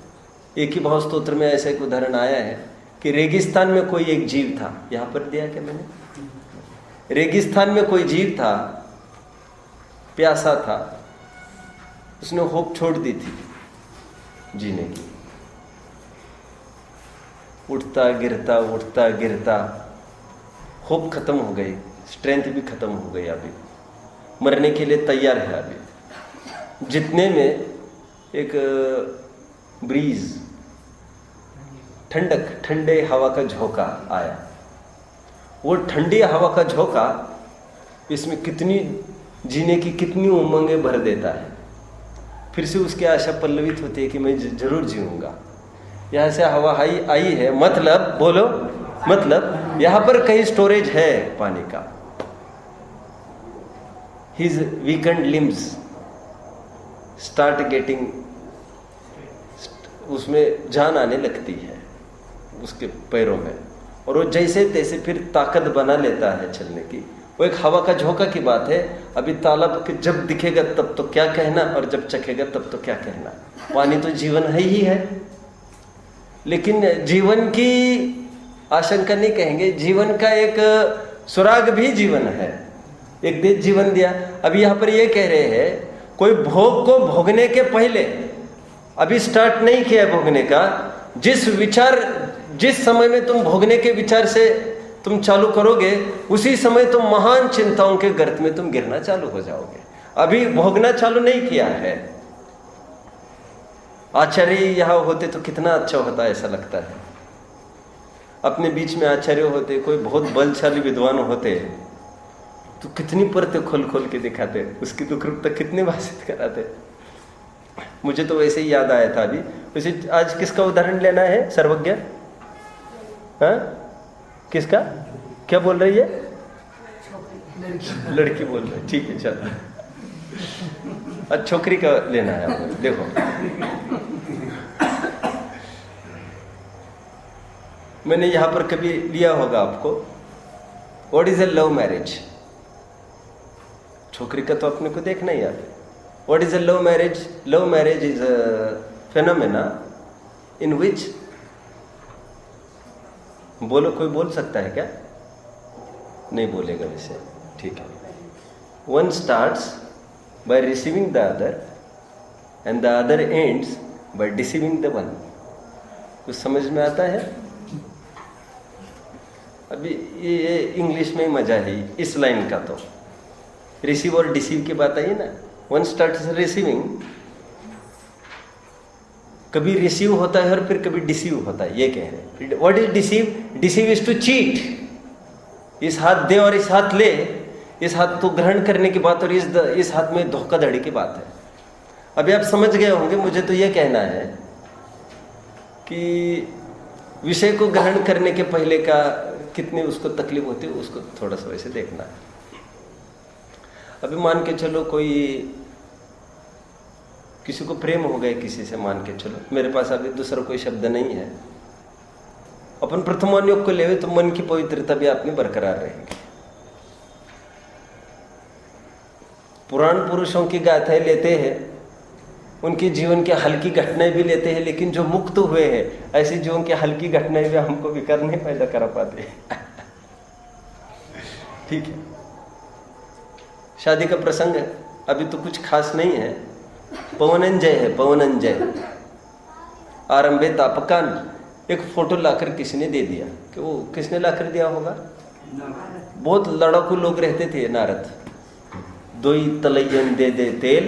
एक ही भाव स्तोत्र में ऐसा एक उदाहरण आया है कि रेगिस्तान में कोई एक जीव था। यहाँ पर दिया क्या मैंने? रेगिस्तान में कोई जीव था, प्यासा था, उसने होप छोड़ दी थी जीने की। उठता गिरता होप खत्म हो गई, स्ट्रेंथ भी खत्म हो गई, अभी मरने के लिए तैयार है। अभी जितने में एक ब्रीज, ठंडक, ठंडे हवा का झोंका आया। वो ठंडी हवा का झोंका इसमें कितनी जीने की कितनी उमंगें भर देता है। फिर से उसकी आशा पल्लवित होती है कि मैं जरूर जीऊंगा। यहाँ से हवा आई है, मतलब बोलो, मतलब यहाँ पर कहीं स्टोरेज है पानी का। His weakened limbs start getting, उसमें जान आने लगती है उसके पैरों में, और वो जैसे तैसे फिर ताकत बना लेता है चलने की। वो एक हवा का झोंका की बात है। अभी तालाब के जब दिखेगा तब तो क्या कहना, और जब चखेगा तब तो क्या कहना। पानी तो जीवन है ही है, लेकिन जीवन की आशंका नहीं कहेंगे, जीवन का एक सुराग भी जीवन है, एक देश जीवन दिया। अभी यहाँ पर ये कह रहे हैं कोई भोग को भोगने के पहले, अभी स्टार्ट नहीं किया भोगने का, जिस समय में तुम भोगने के विचार से तुम चालू करोगे, उसी समय तुम महान चिंताओं के गर्त में तुम गिरना चालू हो जाओगे। अभी भोगना चालू नहीं किया है। आचार्य यहाँ होते तो कितना अच्छा होता, ऐसा लगता है। अपने बीच में आचार्य होते, कोई बहुत बलशाली विद्वान होते, तो कितनी परतें खोल खोल के दिखाते, उसकी दुख रूपता कितने भाषित कराते। मुझे तो वैसे ही याद आया था अभी। वैसे आज किसका उदाहरण लेना है? सर्वज्ञ? हाँ, किसका? क्या बोल रही है? लड़की बोल रही है। ठीक है, चलो। अच्छा, छोकरी का लेना है आपको। देखो, मैंने यहां पर कभी लिया होगा आपको, what is a love marriage? छोकरी का तो अपने को देखना ही आता है। What is a love marriage? Love marriage is a phenomena in which, बोलो, कोई बोल सकता है क्या? नहीं बोलेगा वैसे, ठीक है। One starts by receiving the other and the other ends by deceiving the one. कुछ समझ में आता है? अभी ये इंग्लिश में मजा है इस लाइन का। तो रिसीव और डिसीव की बात आई ना। वन स्टार्ट्स रिसीविंग, कभी रिसीव होता है और फिर कभी डिसीव होता है, ये कह रहे हैं। What is deceive? Deceive is to cheat. इस हाथ दे और इस हाथ ले, इस हाथ को ग्रहण करने की बात और इस हाथ में धोखाधड़ी की बात है। अभी आप समझ गए होंगे। मुझे तो ये कहना है कि विषय को ग्रहण करने के पहले का कितनी उसको तकलीफ होती है, उसको थोड़ा सा वैसे देखना है। अभी मान के चलो कोई, किसी को प्रेम हो गए किसी से, मान के चलो, मेरे पास अभी दूसरा कोई शब्द नहीं है, अपन प्रथमान्योग को लेवे तो मन की पवित्रता भी अपनी बरकरार रहेगी। पुराण पुरुषों की गाथाएं लेते हैं, उनके जीवन की हल्की घटनाएं भी लेते हैं, लेकिन जो मुक्त हुए हैं ऐसी जीवन की हल्की घटनाएं भी हमको विकार नहीं पैदा करा पाते। ठीक है, शादी का प्रसंग है, अभी तो कुछ खास नहीं है। पवनंजय है, पवनंजय। आरंभे तापकान, एक फोटो लाकर किसी ने दे दिया, कि वो किसने लाकर दिया होगा? बहुत लड़ाकू लोग रहते थे नारद। दोई तलैयन दे दे तेल,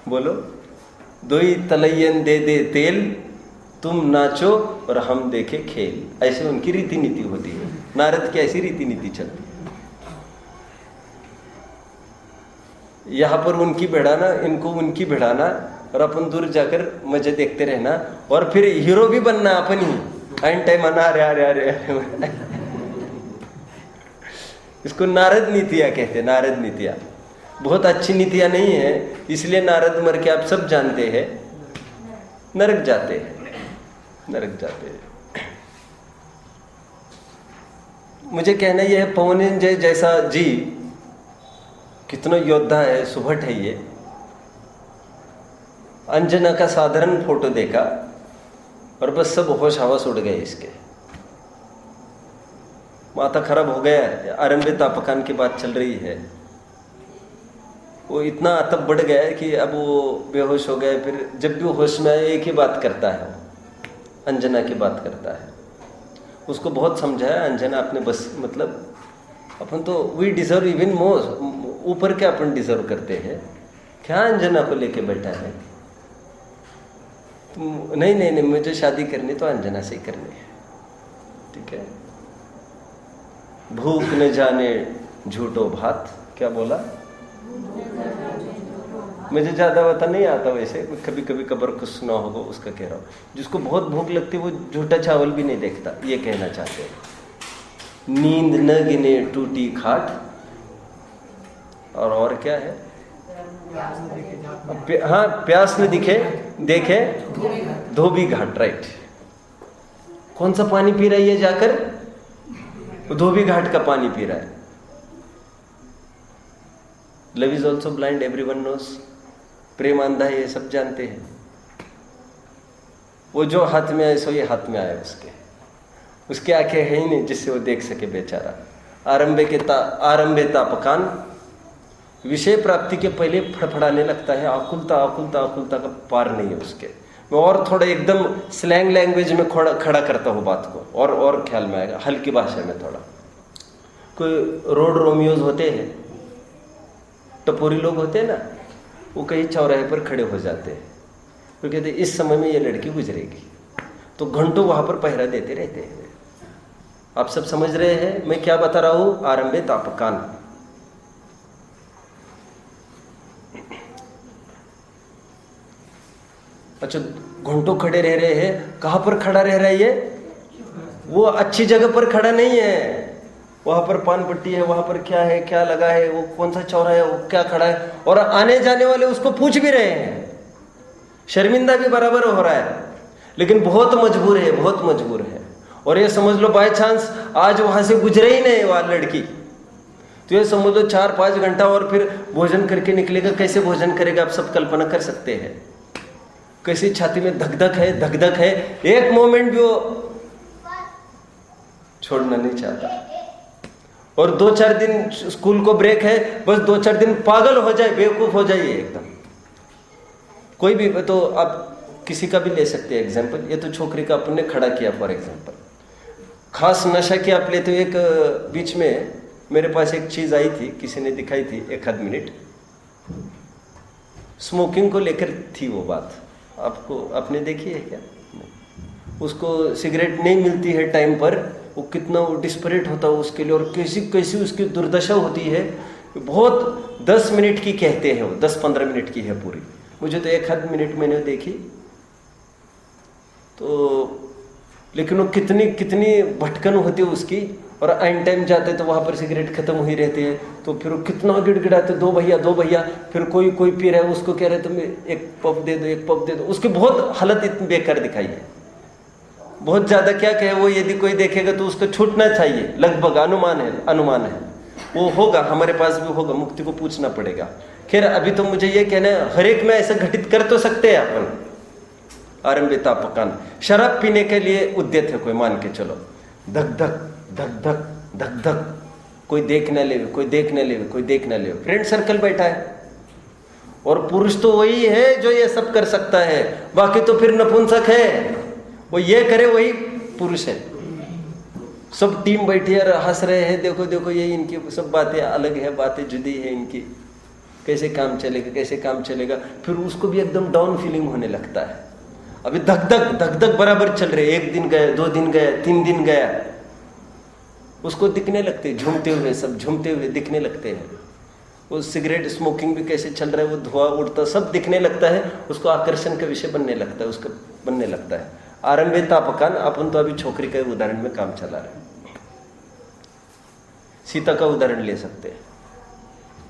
बोलो, दोई तलैयन दे दे तेल, तुम नाचो और हम देखे खेल। ऐसे उनकी रीति नीति होती है। नारद की ऐसी रीति नीति चलती है। यहाँ पर उनकी भिड़ाना, इनको उनकी भिड़ाना, और अपन दूर जाकर मजे देखते रहना, और फिर हीरो भी बनना अपन ही। एंड टाइम आना, अरे इसको नारद नीतियाँ कहते हैं। नारद नीतियाँ बहुत अच्छी नीतियाँ नहीं है, इसलिए नारद मर के आप सब जानते हैं नरक जाते हैं, नरक जाते हैं। मुझे कहना यह है, पवनंजय जैसा जी कितना योद्धा है, सुभट है ये। अंजना का साधारण फोटो देखा और बस सब होश हवस उड़ गए इसके, माथा खराब हो गया। आरंभे तापकान की बात चल रही है, वो इतना अतब बढ़ गया है कि अब वो बेहोश हो गए। फिर जब भी होश में आए एक ही बात करता है, अंजना की बात करता है। उसको बहुत समझाया, अंजना अपने बस, मतलब अपन तो वी डिजर्व इवन मोर, ऊपर क्या अपन डिजर्व करते हैं, क्या अंजना को लेके बैठा है? नहीं नहीं नहीं, मुझे शादी करनी तो अंजना से ही करनी है, ठीक है। भूख न जाने झूठो भात, क्या बोला? मुझे ज़्यादा पता नहीं आता वैसे, कभी कभी कबर कुछ सुना होगा उसका कह रहा हूँ। जिसको बहुत भूख लगती है वो झूठा चावल भी नहीं देखता, ये कहना चाहते हैं। नींद न गिने टूटी खाट, और क्या है? हाँ, प्यास न दिखे देखे धोबी घाट, राइट। कौन सा पानी पी रहा है ये जाकर? धोबी घाट का पानी पी रहा है। Love is also blind, everyone knows. प्रेम अंधा है, ये सब जानते हैं। वो जो हाथ में आए सो ये हाथ में आए, उसके आंखें है ही नहीं जिससे वो देख सके बेचारा। आरंभे तापकान, विषय प्राप्ति के पहले फड़फड़ाने लगता है। आकुलता आकुलता आकुलता का पार नहीं है उसके। मैं और थोड़ा एकदम स्लैंग लैंग्वेज में खड़ा करता हूँ बात को, और ख्याल में आएगा, हल्की भाषा में थोड़ा। कोई रोड रोमियोज होते हैं, टपोरी लोग होते हैं ना, वो कहीं चौराहे पर खड़े हो जाते हैं, वो कहते हैं इस समय में ये लड़की गुजरेगी, तो घंटों वहां पर पहरा देते रहते हैं। आप सब समझ रहे हैं मैं क्या बता रहा हूं? आरंभे तापकान। अच्छा, घंटों खड़े रह रहे हैं। कहां पर खड़ा रह रहा है ये? वो अच्छी जगह पर खड़ा नहीं है। वहां पर पान पट्टी है, वहां पर क्या है, क्या लगा है, वो कौन सा चौराहा है, वो क्या खड़ा है, और आने जाने वाले उसको पूछ भी रहे हैं। शर्मिंदा भी बराबर हो रहा है, लेकिन बहुत मजबूर है, बहुत मजबूर है। और ये समझ लो बाय चांस आज वहां से गुजरे ही नहीं वह लड़की, तो ये समझ लो 4-5 घंटा और फिर भोजन करके निकलेगा। कैसे भोजन करेगा आप सब कल्पना कर सकते हैं। कैसी छाती में धक धक है, एक मोमेंट भी वो छोड़ना नहीं चाहता। और 2-4 दिन स्कूल को ब्रेक है, बस 2-4 दिन पागल हो जाए, बेवकूफ हो जाइए एकदम। कोई भी, तो आप किसी का भी ले सकते हैं एग्जाम्पल। ये तो छोकरी का अपन ने खड़ा किया फॉर एग्जाम्पल। खास नशा की आप लेते हो। एक बीच में मेरे पास एक चीज आई थी, किसी ने दिखाई थी 1-आध मिनट, स्मोकिंग को लेकर थी वो बात। आपने देखी है क्या? उसको सिगरेट नहीं मिलती है टाइम पर, वो कितना वो डिस्परेट होता है उसके लिए, और कैसी कैसी उसकी दुर्दशा होती है। बहुत 10 मिनट की कहते हैं वो, 10-15 मिनट की है पूरी। मुझे तो 1-आध मिनट मैंने देखी तो, लेकिन वो कितनी भटकन होती है उसकी। और आइन टाइम जाते तो वहां पर सिगरेट खत्म हुई रहती है, तो फिर वो कितना गिड़गिड़ाते, 2 भैया। फिर कोई पी रहा है, उसको कह रहे तुम एक पफ दे दो। उसकी बहुत हालत इतनी बेकार दिखाई है, बहुत ज्यादा। क्या कहे वो, यदि कोई देखेगा तो उसको छूटना चाहिए, लगभग अनुमान है वो होगा, हमारे पास भी होगा, मुक्ति को पूछना पड़ेगा। खैर अभी तो मुझे ये कहना है, हर एक में ऐसा घटित कर तो सकते हैं अपन। आरंभिता पकान, शराब पीने के लिए उद्यत है कोई, मान के चलो, धक धक, कोई देख न ले, फ्रेंड सर्कल बैठा है, और पुरुष तो वही है जो ये सब कर सकता है, बाकी तो फिर नपुंसक है। वो ये करे वही पुरुष है। सब टीम बैठी है, हंस रहे हैं, देखो ये इनकी सब बातें अलग है, बातें जुदी है इनकी, कैसे काम चलेगा। फिर उसको भी एकदम डाउन फीलिंग होने लगता है। अभी धक बराबर चल रहे, 1 दिन गया, 2 दिन गया, 3 दिन गया, उसको दिखने लगते, झूमते हुए दिखने लगते हैं। वो सिगरेट स्मोकिंग भी कैसे चल रहा है, वो धुआं उड़ता, सब दिखने लगता है, उसको आकर्षण का विषय बनने लगता है। आरंभे तापकान, अपन तो अभी छोकरी के उदाहरण में काम चला रहे हैं। सीता का उदाहरण ले सकते हैं।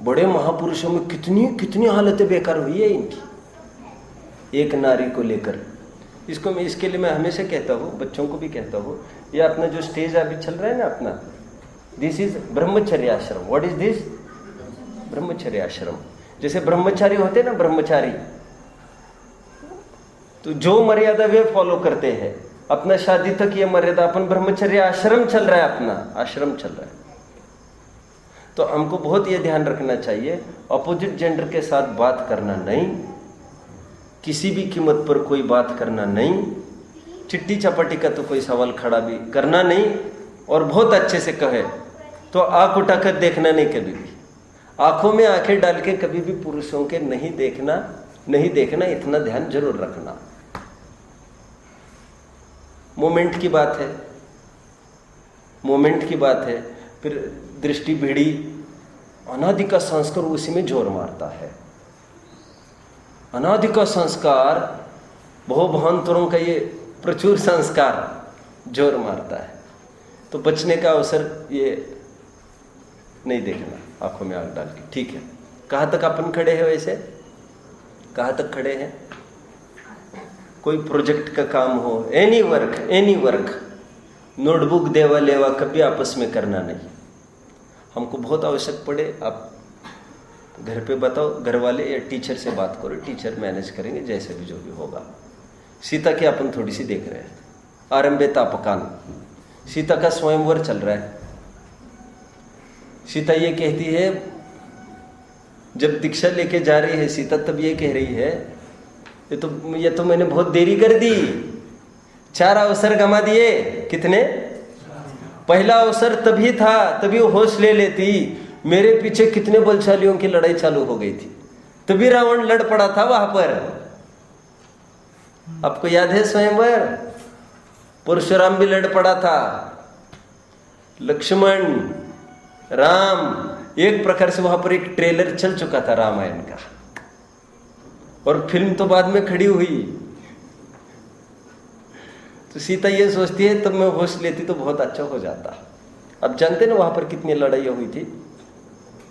बड़े महापुरुषों में कितनी हालतें बेकार हुई है इनकी, एक नारी को लेकर। इसके लिए मैं हमेशा कहता हूँ, बच्चों को भी कहता हूँ, ये अपना जो स्टेज अभी चल रहा है ना अपना, दिस इज ब्रह्मचर्य आश्रम। What is this? ब्रह्मचर्य आश्रम। जैसे ब्रह्मचारी होते ना, ब्रह्मचारी, तो जो मर्यादा वे फॉलो करते हैं, अपना शादी तक ये मर्यादा, अपन ब्रह्मचर्य आश्रम चल रहा है, अपना आश्रम चल रहा है। तो हमको बहुत ये ध्यान रखना चाहिए, अपोजिट जेंडर के साथ बात करना नहीं, किसी भी कीमत पर कोई बात करना नहीं, चिट्टी चपाटी का तो कोई सवाल खड़ा भी करना नहीं, और बहुत अच्छे से कहे तो आंख उठाकर देखना नहीं, कभी भी आंखों में आंखें डाल के कभी भी पुरुषों के नहीं देखना, इतना ध्यान जरूर रखना। मोमेंट की बात है, फिर दृष्टि भिड़ी, अनादि का संस्कार उसी में जोर मारता है। अनादि का संस्कार, बहुभांतरों का ये प्रचुर संस्कार जोर मारता है। तो बचने का अवसर ये नहीं देखना आंखों में आंख डाल के। ठीक है, कहाँ तक अपन खड़े हैं? वैसे कहाँ तक खड़े हैं? कोई प्रोजेक्ट का काम हो, एनी वर्क, नोटबुक देवा लेवा कभी आपस में करना नहीं। हमको बहुत आवश्यक पड़े, आप घर पे बताओ, घर वाले या टीचर से बात करो, टीचर मैनेज करेंगे, जैसे भी जो भी होगा। सीता की अपन थोड़ी सी देख रहे हैं। आरंभे तापकान, सीता का स्वयंवर चल रहा है। सीता ये कहती है, जब दीक्षा लेके जा रही है सीता, तब ये कह रही है, ये तो मैंने बहुत देरी कर दी, 4 अवसर गंवा दिए। कितने? पहला अवसर तभी था, तभी वो होश ले लेती। मेरे पीछे कितने बलशालियों की लड़ाई चालू हो गई थी, तभी रावण लड़ पड़ा था वहां पर। आपको याद है स्वयंवर? परशुराम भी लड़ पड़ा था, लक्ष्मण, राम। एक प्रकार से वहां पर एक ट्रेलर चल चुका था रामायण का, और फिल्म तो बाद में खड़ी हुई। तो सीता ये सोचती है, तब मैं होश लेती तो बहुत अच्छा हो जाता। अब जानते ना वहां पर कितनी लड़ाइयाँ हुई थी,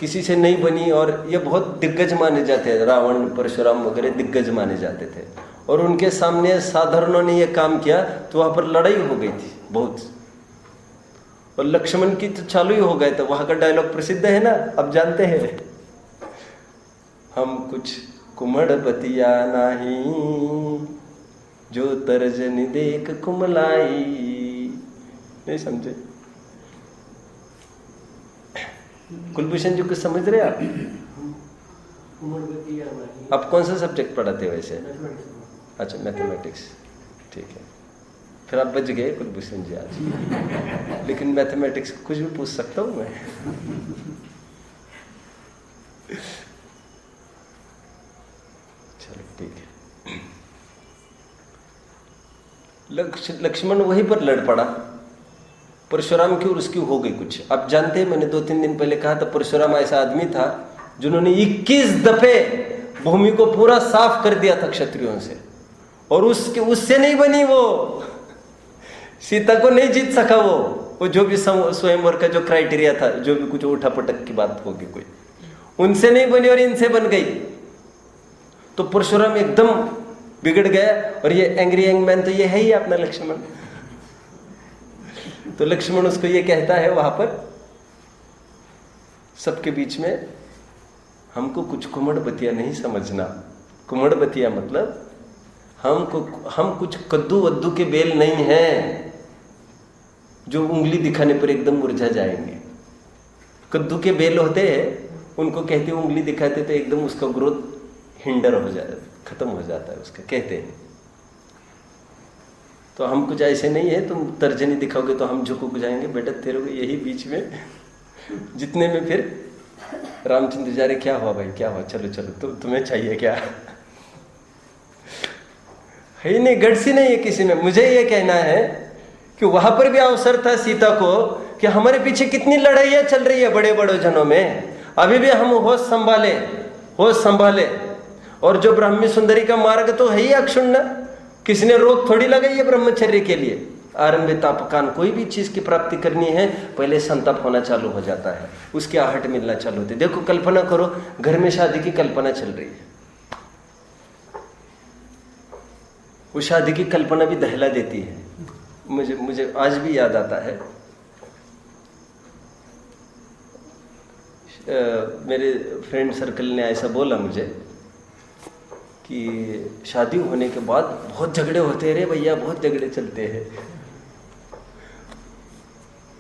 किसी से नहीं बनी, और ये बहुत दिग्गज माने जाते हैं, रावण, परशुराम वगैरह दिग्गज माने जाते थे। और उनके सामने साधारणों ने ये काम किया तो वहां पर लड़ाई हो गई थी बहुत, और लक्ष्मण की तो चालू ही हो गए थे। वहां का डायलॉग प्रसिद्ध है ना, अब जानते हैं, हम कुछ कुमड़पतिया नहीं जो तर्जनी देख कुमलाई। नहीं समझे? कुलभूषण जी कुछ समझ रहे आप? आप कौन सा सब्जेक्ट पढ़ाते हो वैसे? अच्छा, मैथमेटिक्स, ठीक है। फिर आप बच गए कुलभूषण जी आज। लेकिन मैथमेटिक्स कुछ भी पूछ सकता हूं मैं। चलो ठीक है। लक्ष्मण वहीं पर लड़ पड़ा। परशुराम की और उसकी हो गई कुछ। आप जानते हैं, मैंने 2-3 दिन पहले कहा था, परशुराम ऐसा आदमी था जिन्होंने 21 दफे भूमि को पूरा साफ कर दिया था क्षत्रियों से, और उससे नहीं बनी वो, सीता को नहीं जीत सका वो जो भी स्वयंवर का जो क्राइटेरिया था, जो भी कुछ उठा पटक की बात होगी कोई, उनसे नहीं बनी और इनसे बन गई। तो परशुराम एकदम बिगड़ गया, और ये एंग्री यंग मैन तो ये है ही अपना लक्ष्मण। तो लक्ष्मण उसको ये कहता है वहां पर सबके बीच में, हमको कुछ कुमड़बतिया नहीं समझना। कुमड़बतिया मतलब हम कुछ कद्दू वद्दू के बेल नहीं हैं जो उंगली दिखाने पर एकदम मुरझा जाएंगे। कद्दू के बेल होते हैं, उनको कहते हैं उंगली दिखाते तो एकदम उसका ग्रोथ हिंडर हो जाता है, खत्म हो जाता है उसका, कहते हैं। तो हम कुछ ऐसे नहीं है, तुम तर्जनी दिखाओगे तो हम झुक जाएंगे बेटा तेरे को। यही बीच में जितने में फिर रामचंद्र जा रहे, क्या हुआ भाई, क्या हुआ, चलो चलो, तुम्हें चाहिए क्या? है ही नहीं, गट्स ही नहीं है किसी में। मुझे ये कहना है कि वहां पर भी अवसर था सीता को कि हमारे पीछे कितनी लड़ाइयां चल रही है बड़े बड़े जनों में, अभी भी हम होश संभाले। और जो ब्राह्मी सुंदरी का मार्ग तो है ही अक्षुण्ण, किसी ने रोक थोड़ी लगाई है ब्रह्मचर्य के लिए। आरंभे तापकान, कोई भी चीज की प्राप्ति करनी है पहले संताप होना चालू हो जाता है, उसके आहट मिलना चालू होती है। देखो, कल्पना करो, घर में शादी की कल्पना चल रही है, वो शादी की कल्पना भी दहला देती है। मुझे आज भी याद आता है, मेरे फ्रेंड सर्कल ने ऐसा बोला मुझे कि शादी होने के बाद बहुत झगड़े होते रे भैया, बहुत झगड़े चलते हैं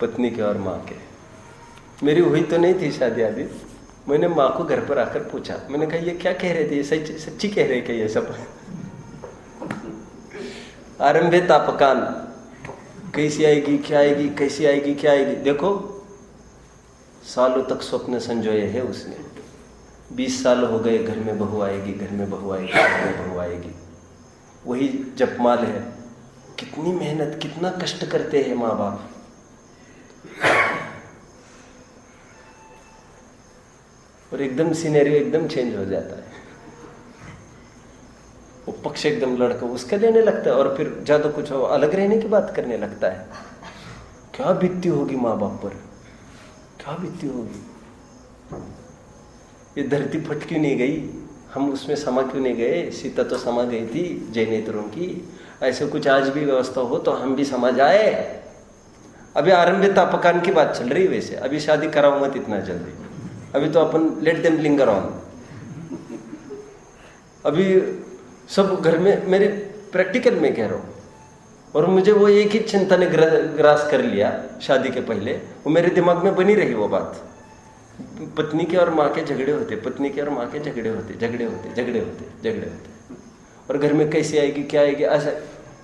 पत्नी के और माँ के। मेरी हुई तो नहीं थी शादी आदि। मैंने माँ को घर पर आकर पूछा, मैंने कहा ये क्या कह रहे थे, ये सच्ची कह रहे क्या ये सब? आरंभे तापकान, कैसी आएगी क्या आएगी, कैसी आएगी क्या आएगी। देखो, सालों तक स्वप्न संजोए है उसने। 20 साल हो गए, घर में बहू आएगी, घर में बहू आएगी, घर में बहू आएगी। वही जपमाल है। कितनी मेहनत, कितना कष्ट करते हैं माँ बाप। और एकदम सिनेरियो एकदम चेंज हो जाता है। वो पक्ष एकदम लड़का उसका लेने लगता है, और फिर ज्यादा कुछ अलग रहने की बात करने लगता है। क्या बीतती होगी माँ बाप पर, क्या बीतती होगी। ये धरती फट क्यों नहीं गई, हम उसमें समा क्यों नहीं गए। सीता तो समा गई थी जयनेत्रों की। ऐसे कुछ आज भी व्यवस्था हो तो हम भी समा जाए। अभी आरंभिक तापकान की बात चल रही है। वैसे अभी शादी कराओ मत इतना जल्दी, अभी तो अपन लेट देम लिंगर ऑन। अभी सब घर में, मेरे प्रैक्टिकल में कह रहा हूँ। और मुझे वो एक ही चिंता ने ग्रास कर लिया शादी के पहले, वो मेरे दिमाग में बनी रही वो बात। पत्नी के और माँ के झगड़े होते, पत्नी के और माँ के झगड़े होते। और घर में कैसे आएगी क्या आएगी, ऐसा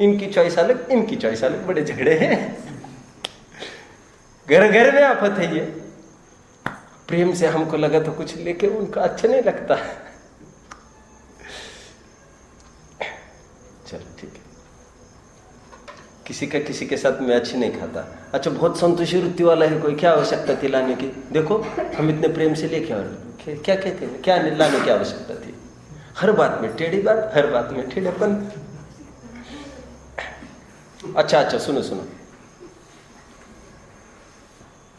इनकी चॉइस अलग, इनकी चॉइस अलग, बड़े झगड़े हैं। घर घर में आफत है ये। प्रेम से हमको लगा तो कुछ, लेकिन उनको अच्छा नहीं लगता। चलो ठीक है, किसी का किसी के साथ मैच ही नहीं खाता। अच्छा, बहुत संतोषी वृत्ति वाला है कोई, क्या आवश्यकता थी लाने की। देखो हम इतने प्रेम से लेके और क्या कहते हैं, क्या लाने की आवश्यकता थी। हर बात में टेढ़ी बात, हर बात में टेढ़ेपन। अच्छा सुनो।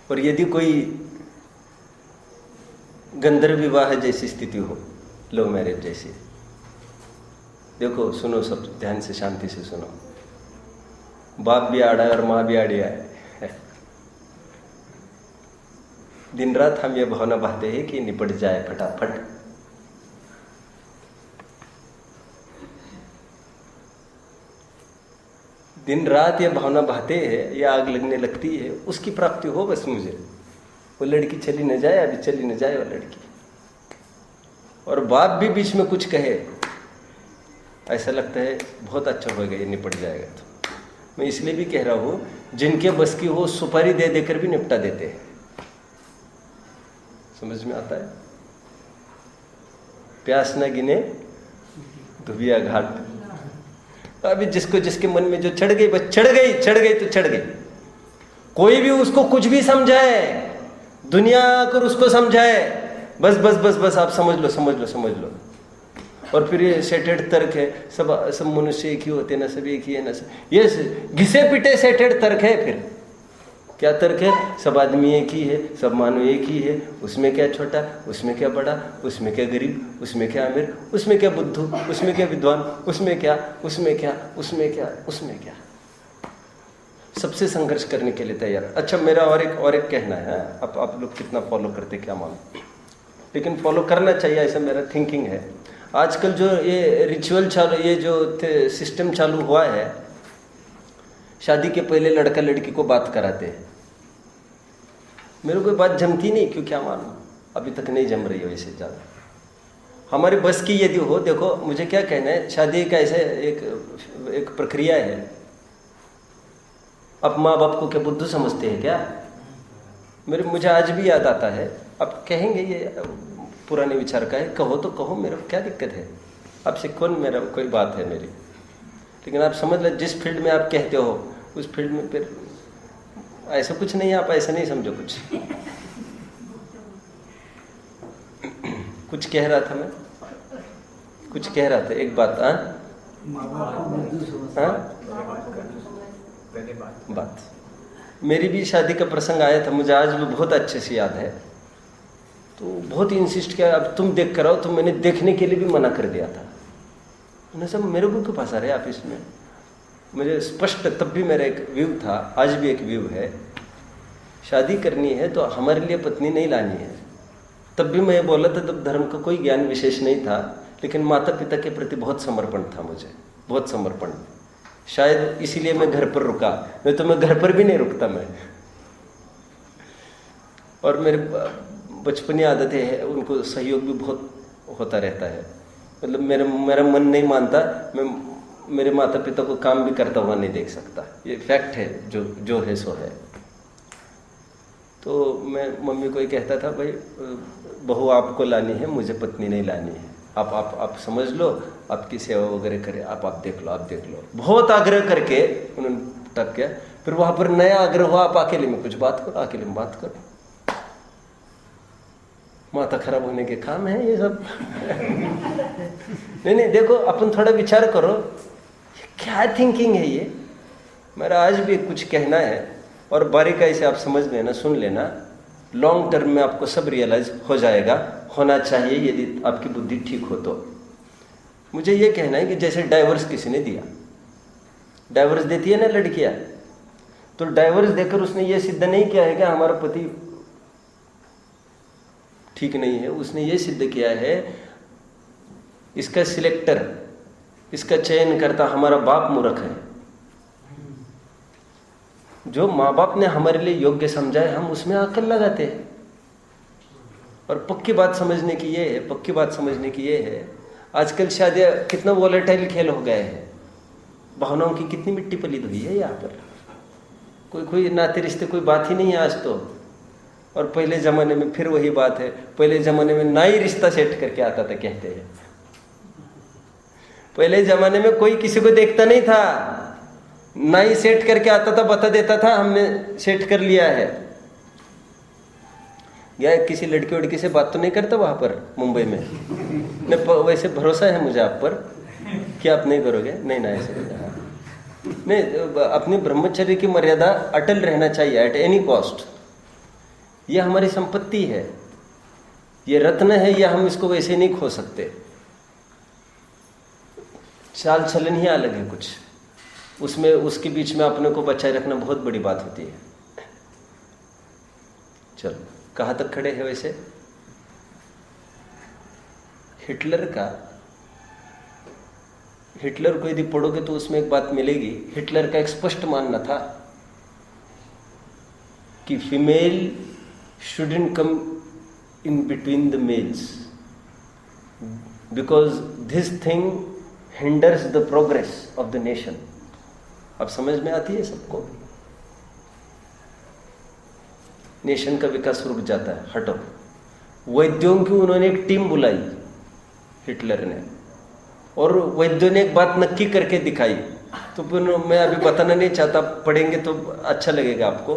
और यदि कोई गंधर्व विवाह जैसी स्थिति हो, लव मैरिज जैसी, देखो सुनो, सब ध्यान से शांति से सुनो। बाप भी आड़ा है और माँ भी आड़ी है। दिन रात हम ये भावना बहाते हैं कि निपट जाए फटाफट। दिन रात ये भावना बहाते हैं, ये आग लगने लगती है, उसकी प्राप्ति हो बस मुझे। वो लड़की चली न जाए, अभी चली न जाए वो लड़की। और बाप भी बीच में कुछ कहे, ऐसा लगता है बहुत अच्छा होगा, ये निपट जाएगा। तो मैं इसलिए भी कह रहा हूँ, जिनके बस की हो सुपारी दे देकर भी निपटा देते हैं। समझ में आता है? प्यास न गिने धुबिया घाट। अभी जिसको जिसके मन में जो चढ़ गई, बस चढ़ गई तो चढ़ गई। कोई भी उसको कुछ भी समझाए, दुनिया आकर उसको समझाए, बस बस बस बस आप समझ लो। और फिर ये सेटेड तर्क है, सब मनुष्य एक ही होते ना, सब एक ही है ना, ये घिसे पिटे सेटेड तर्क है। फिर क्या तर्क है? सब आदमी एक ही है, सब मानव एक ही है, उसमें क्या छोटा, उसमें क्या बड़ा, उसमें क्या गरीब, उसमें क्या अमीर, उसमें क्या बुद्धू, उसमें क्या विद्वान, उसमें क्या। सबसे संघर्ष करने के लिए तैयार। अच्छा, मेरा और एक कहना है, आप लोग कितना फॉलो करते क्या मालूम, लेकिन फॉलो करना चाहिए, ऐसा मेरा थिंकिंग है। आजकल जो ये रिचुअल चालू, ये जो सिस्टम चालू हुआ है, शादी के पहले लड़का लड़की को बात कराते हैं। मेरे को बात जमती नहीं, क्यों क्या मालूम, अभी तक नहीं जम रही है वैसे ज़्यादा। हमारे बस की यदि हो, देखो मुझे क्या कहना है, शादी का ऐसे एक प्रक्रिया है। अब माँ बाप को क्या बुद्धू समझते हैं क्या? मुझे आज भी याद आता है। अब कहेंगे ये पुराने विचार का है, कहो तो कहो, मेरा क्या दिक्कत है, आपसे कौन मेरा कोई बात है मेरी। लेकिन आप समझ लो, जिस फील्ड में आप कहते हो उस फील्ड में फिर ऐसा कुछ नहीं है, आप ऐसा नहीं समझो कुछ। कुछ कह रहा था मैं, कुछ कह रहा था, एक बात। बात मेरी भी शादी का प्रसंग आया था, मुझे आज भी बहुत अच्छे से याद है। तो बहुत ही इंसिस्ट किया, अब तुम देख कर आओ, तो मैंने देखने के लिए भी मना कर दिया था। उन्होंने सब मेरे को क्यों फंसा रहे आप इसमें। मुझे स्पष्ट, तब भी मेरा एक व्यू था, आज भी एक व्यू है, शादी करनी है तो हमारे लिए पत्नी नहीं लानी है। तब भी मैं बोला था, तब धर्म का कोई ज्ञान विशेष नहीं था, लेकिन माता पिता के प्रति बहुत समर्पण था मुझे, बहुत समर्पण। शायद इसीलिए मैं घर पर रुका, नहीं तो मैं घर पर भी नहीं रुकता मैं। और मेरे बचपनी आदतें हैं, उनको सहयोग भी बहुत होता रहता है। मतलब मेरा मन नहीं मानता, मैं मेरे माता पिता को काम भी करता हुआ नहीं देख सकता, ये फैक्ट है, जो है सो है। तो मैं मम्मी को ही कहता था, भाई बहू आपको लानी है, मुझे पत्नी नहीं लानी है, आप समझ लो, आपकी सेवा वगैरह करे, आप देख लो। बहुत आग्रह करके उन्होंने तब किया। फिर वहां पर नया आग्रह हुआ, आप अकेले में कुछ बात करो, अकेले में बात करो। माता खराब होने के काम है ये सब। नहीं, देखो अपन थोड़ा विचार करो, क्या थिंकिंग है ये। मेरा आज भी कुछ कहना है, और बारीकाई से आप समझ लेना, सुन लेना, लॉन्ग टर्म में आपको सब रियलाइज हो जाएगा, होना चाहिए यदि आपकी बुद्धि ठीक हो तो। मुझे ये कहना है कि जैसे डाइवोर्स किसी ने दिया, डाइवोर्स देती है ना लड़कियां, तो डाइवोर्स देकर उसने ये सिद्ध नहीं किया है कि हमारा पति ठीक नहीं है, उसने ये सिद्ध किया है इसका सिलेक्टर, इसका चयन करता हमारा बाप मूर्ख है। जो माँ बाप ने हमारे लिए योग्य समझा है, हम उसमें अकल लगाते हैं। और पक्की बात समझने की ये है, आजकल शादियाँ कितना वॉलेटाइल खेल हो गए हैं, भावनाओं की कितनी मिट्टी पलीद हुई है यहाँ पर। कोई नाते रिश्ते कोई बात ही नहीं है आज तो। और पहले ज़माने में फिर वही बात है, पहले ज़माने में ना ही रिश्ता सेट करके आता था, कहते हैं। पहले ज़माने में कोई किसी को देखता नहीं था, ना ही सेट करके आता था, बता देता था हमने सेट कर लिया है। या किसी लड़की वड़की से बात तो नहीं करता वहाँ पर मुंबई में। वैसे भरोसा है मुझे आप पर कि आप नहीं करोगे, नहीं ना ऐसे नहीं। अपनी ब्रह्मचर्य की मर्यादा अटल रहना चाहिए एट एनी कॉस्ट। ये हमारी संपत्ति है, ये रत्न है, या हम इसको वैसे नहीं खो सकते। चाल चलन ही अलग है कुछ, उसमें उसके बीच में अपने को बचाए रखना बहुत बड़ी बात होती है। चलो कहाँ तक खड़े हैं वैसे? हिटलर को यदि पढ़ोगे तो उसमें एक बात मिलेगी। हिटलर का एक स्पष्ट मानना था कि female shouldn't come in between the mails because this thing hinders the progress of the nation. अब समझ में आती है सबको? नेशन का विकास रुक जाता है। हटो। वैद्यों की उन्होंने एक टीम बुलाई हिटलर ने, और वैद्यों ने एक बात नक्की करके दिखाई, तो फिर मैं अभी बताना नहीं चाहता, पढ़ेंगे तो अच्छा लगेगा आपको।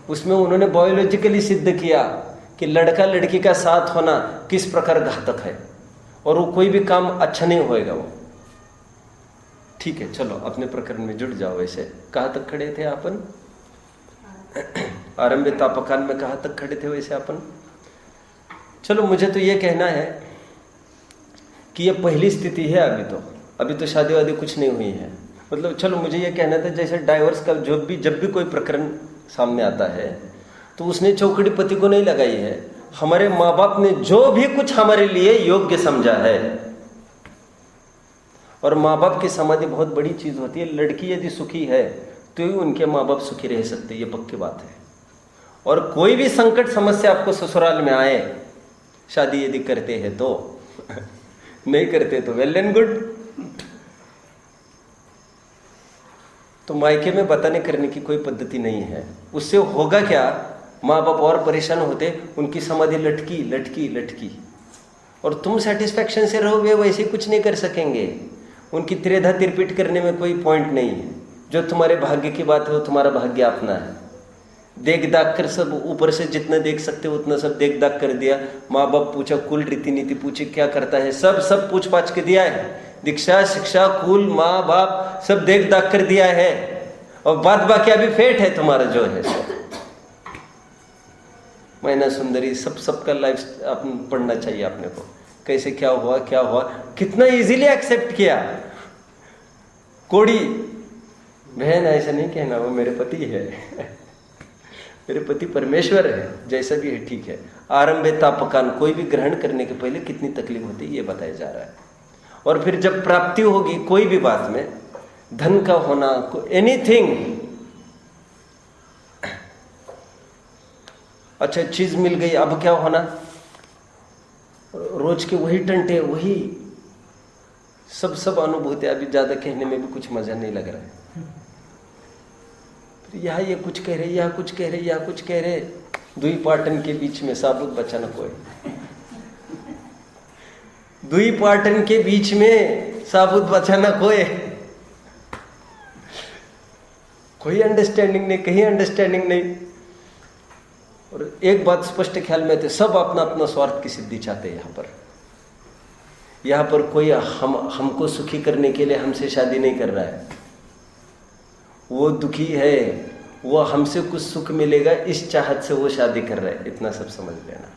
उसमें उन्होंने बायोलॉजिकली सिद्ध किया कि लड़का लड़की का साथ होना किस प्रकार घातक है, और वो कोई भी काम अच्छा नहीं होएगा वो। ठीक है, चलो अपने प्रकरण में जुड़ जाओ। वैसे कहाँ तक खड़े थे अपन? आरंभ तापकान में कहाँ तक खड़े थे वैसे अपन? चलो मुझे तो ये कहना है कि ये पहली स्थिति है। अभी तो शादी वादी कुछ नहीं हुई है। मतलब चलो मुझे ये कहना था, जैसे डाइवर्स का जब भी कोई प्रकरण सामने आता है तो उसने चौकड़ी पति को नहीं लगाई है। हमारे माँ बाप ने जो भी कुछ हमारे लिए योग्य समझा है, और माँ बाप की समाधि बहुत बड़ी चीज होती है। लड़की यदि सुखी है तो ही उनके माँ बाप सुखी रह सकते, ये पक्की बात है। और कोई भी संकट समस्या आपको ससुराल में आए, शादी यदि करते हैं तो नहीं करते तो वेल एंड गुड। तो मायके में बताने करने की कोई पद्धति नहीं है। उससे होगा क्या, माँ बाप और परेशान होते, उनकी समाधि लटकी लटकी लटकी, और तुम सेटिस्फैक्शन से रहोगे वैसे कुछ नहीं कर सकेंगे। उनकी त्रेधा तिरपिट करने में कोई पॉइंट नहीं है। जो तुम्हारे भाग्य की बात है वो तुम्हारा भाग्य अपना है। देख दाख कर सब ऊपर से जितना देख सकते उतना सब देख दाख कर दिया। माँ बाप पूछा, कुल रीति नीति पूछी क्या करता है, सब पूछ पाछ के दिया है। दीक्षा शिक्षा कुल माँ बाप सब देख दाख कर दिया है, और बाद बाकी अभी फेट है तुम्हारा जो है सब। मैना सुंदरी सबका लाइफ अपन पढ़ना चाहिए अपने को। कैसे क्या हुआ कितना इजीली एक्सेप्ट किया। कोड़ी बहन ऐसा नहीं कहना, वो मेरे पति है मेरे पति परमेश्वर है, जैसा भी है ठीक है। आरंभे तापकान, कोई भी ग्रहण करने के पहले कितनी तकलीफ होती है ये बताया जा रहा है। और फिर जब प्राप्ति होगी कोई भी बात में, धन का होना, एनीथिंग, अच्छा चीज मिल गई, अब क्या होना, रोज के वही टंटे, वही सब अनुभूति। अभी ज्यादा कहने में भी कुछ मजा नहीं लग रहा है। यहाँ ये कुछ कह रहे, यहाँ कुछ कह रहे, यहाँ कुछ कह रहे। दुई पाटन के बीच में साबुत बचा न कोई, दुई पाटन के बीच में साबुत बचा न कोई अंडरस्टैंडिंग नहीं, कहीं अंडरस्टैंडिंग नहीं। और एक बात स्पष्ट ख्याल में थे, सब अपना अपना स्वार्थ की सिद्धि चाहते हैं। यहाँ पर कोई हमको सुखी करने के लिए हमसे शादी नहीं कर रहा है। वो दुखी है, वो हमसे कुछ सुख मिलेगा इस चाहत से वो शादी कर रहा है। इतना सब समझ लेना।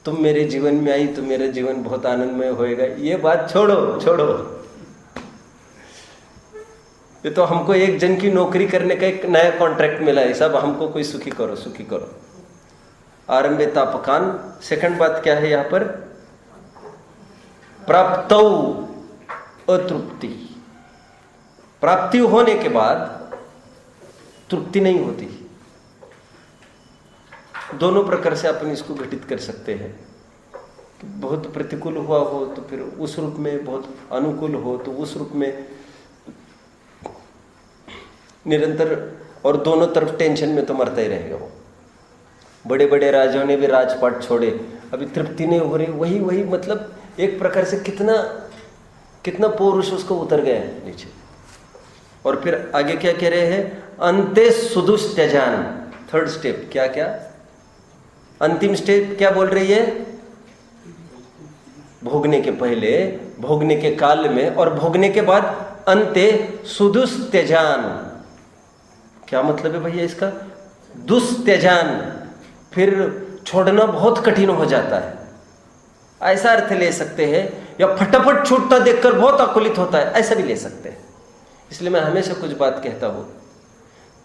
तुम मेरे जीवन में आई तो मेरा जीवन बहुत आनंदमय होएगा, ये बात छोड़ो। ये तो हमको एक जन की नौकरी करने का एक नया कॉन्ट्रैक्ट मिला है, सब हमको कोई सुखी करो। आरंभे तापकान। सेकंड बात क्या है यहाँ पर? प्राप्तौ अतृप्ति। प्राप्ति होने के बाद तृप्ति नहीं होती। दोनों प्रकार से अपन इसको घटित कर सकते हैं। बहुत प्रतिकूल हुआ हो तो फिर उस रूप में, बहुत अनुकूल हो तो उस रूप में निरंतर, और दोनों तरफ टेंशन में तो मरता ही रहेगा वो। बड़े बड़े राजाओं ने भी राजपाट छोड़े, अभी तृप्ति नहीं हो रही, वही मतलब एक प्रकार से कितना पौरुष उसको उतर गया है नीचे। और फिर आगे क्या कह रहे हैं? अंते सुदुस्त्यजान। थर्ड स्टेप क्या अंतिम स्टेप क्या बोल रही है? भोगने के पहले, भोगने के काल में और भोगने के बाद अंते सुदुस्त्यजान। क्या मतलब है भैया इसका? दुस्त्यजान, फिर छोड़ना बहुत कठिन हो जाता है। ऐसा अर्थ ले सकते हैं या फटाफट छूटता देखकर बहुत आकुलित होता है, ऐसा भी ले सकते हैं। इसलिए मैं हमेशा कुछ बात कहता हूँ,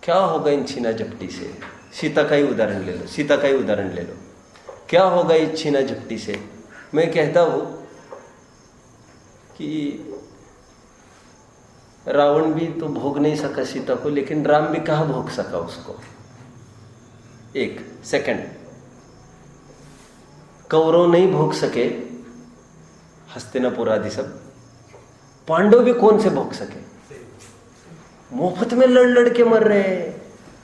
क्या होगा इन छीना झपटी से। सीता का ही उदाहरण ले लो, सीता का ही उदाहरण ले लो। क्या होगा इस छीना झपटी से। मैं कहता हूँ कि रावण भी तो भोग नहीं सका सीता को, लेकिन राम भी कहाँ भोग सका उसको। एक सेकंड, कौरव नहीं भोग सके, हस्तिनापुर आदि सब, पांडव भी कौन से भोग सके। मुफ्त में लड़ लड़ के मर रहे हैं,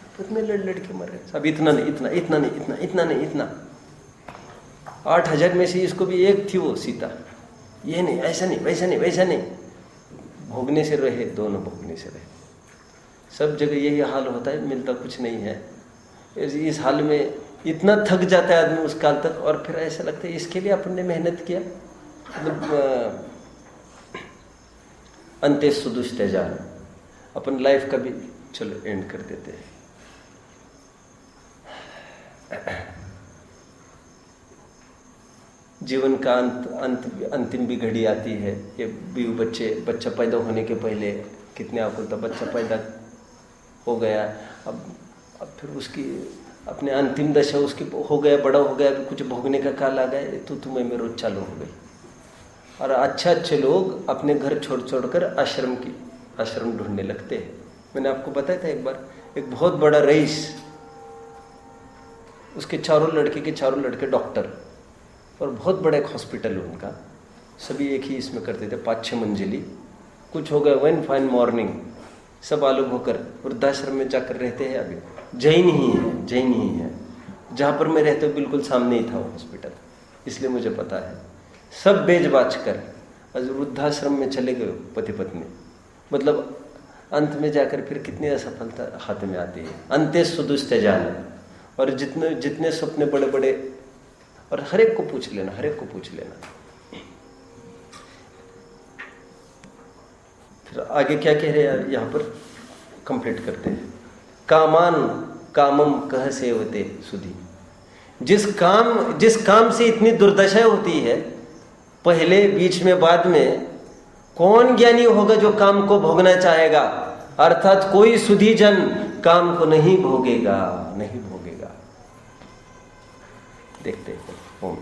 मुफ्त में लड़ लड़ के मर रहे हैं सब। इतना नहीं, इतना इतना नहीं, इतना इतना नहीं, इतना 8,000 में से इसको भी एक थी वो सीता। ये नहीं, ऐसा नहीं, वैसा नहीं, वैसा नहीं, भोगने से रहे, दोनों भोगने से रहे। सब जगह यही हाल होता है, मिलता कुछ नहीं है। इस हाल में इतना थक जाता है आदमी उस काल तक, और फिर ऐसा लगता है इसके लिए अपन ने मेहनत किया। मतलब अंते सुदुष्टजान, अपन लाइफ का भी चलो एंड कर देते हैं। जीवन का अंतिम भी घड़ी आती है। ये भी बच्चा पैदा होने के पहले कितने आकुलता, बच्चा पैदा हो गया, अब फिर उसकी अपने अंतिम दशा उसकी हो गया, बड़ा हो गया, कुछ भोगने का काल आ गया, तो तुम्हें में रोज चालू हो गई। और अच्छे लोग अपने घर छोड़ छोड़कर आश्रम ढूंढने लगते हैं। मैंने आपको बताया था एक बार, एक बहुत बड़ा रईस, उसके चारों लड़के डॉक्टर, और बहुत बड़ा एक हॉस्पिटल उनका, सभी एक ही इसमें करते थे, 5-6 मंजिली। कुछ हो गया, वन फाइन मॉर्निंग सब अलग होकर वृद्धाश्रम में जाकर रहते हैं। अभी जैन ही है। जहाँ पर मैं रहता हूँ बिल्कुल सामने ही था वो हॉस्पिटल, इसलिए मुझे पता है। सब बेच बाच कर वृद्धाश्रम में चले गए पति पत्नी। मतलब अंत में जाकर फिर कितनी असफलता हाथ में आती है। अंते सुदुष्टजान, और जितने सपने बड़े बड़े, और हर एक को पूछ लेना। फिर आगे क्या कह रहे हैं यहाँ पर, कंप्लीट करते हैं। कामम कह सेवते सुधी, जिस काम से इतनी दुर्दशा होती है, पहले बीच में बाद में, कौन ज्ञानी होगा जो काम को भोगना चाहेगा। अर्थात कोई सुधी जन काम को नहीं भोगेगा। देखते हैं। ओम।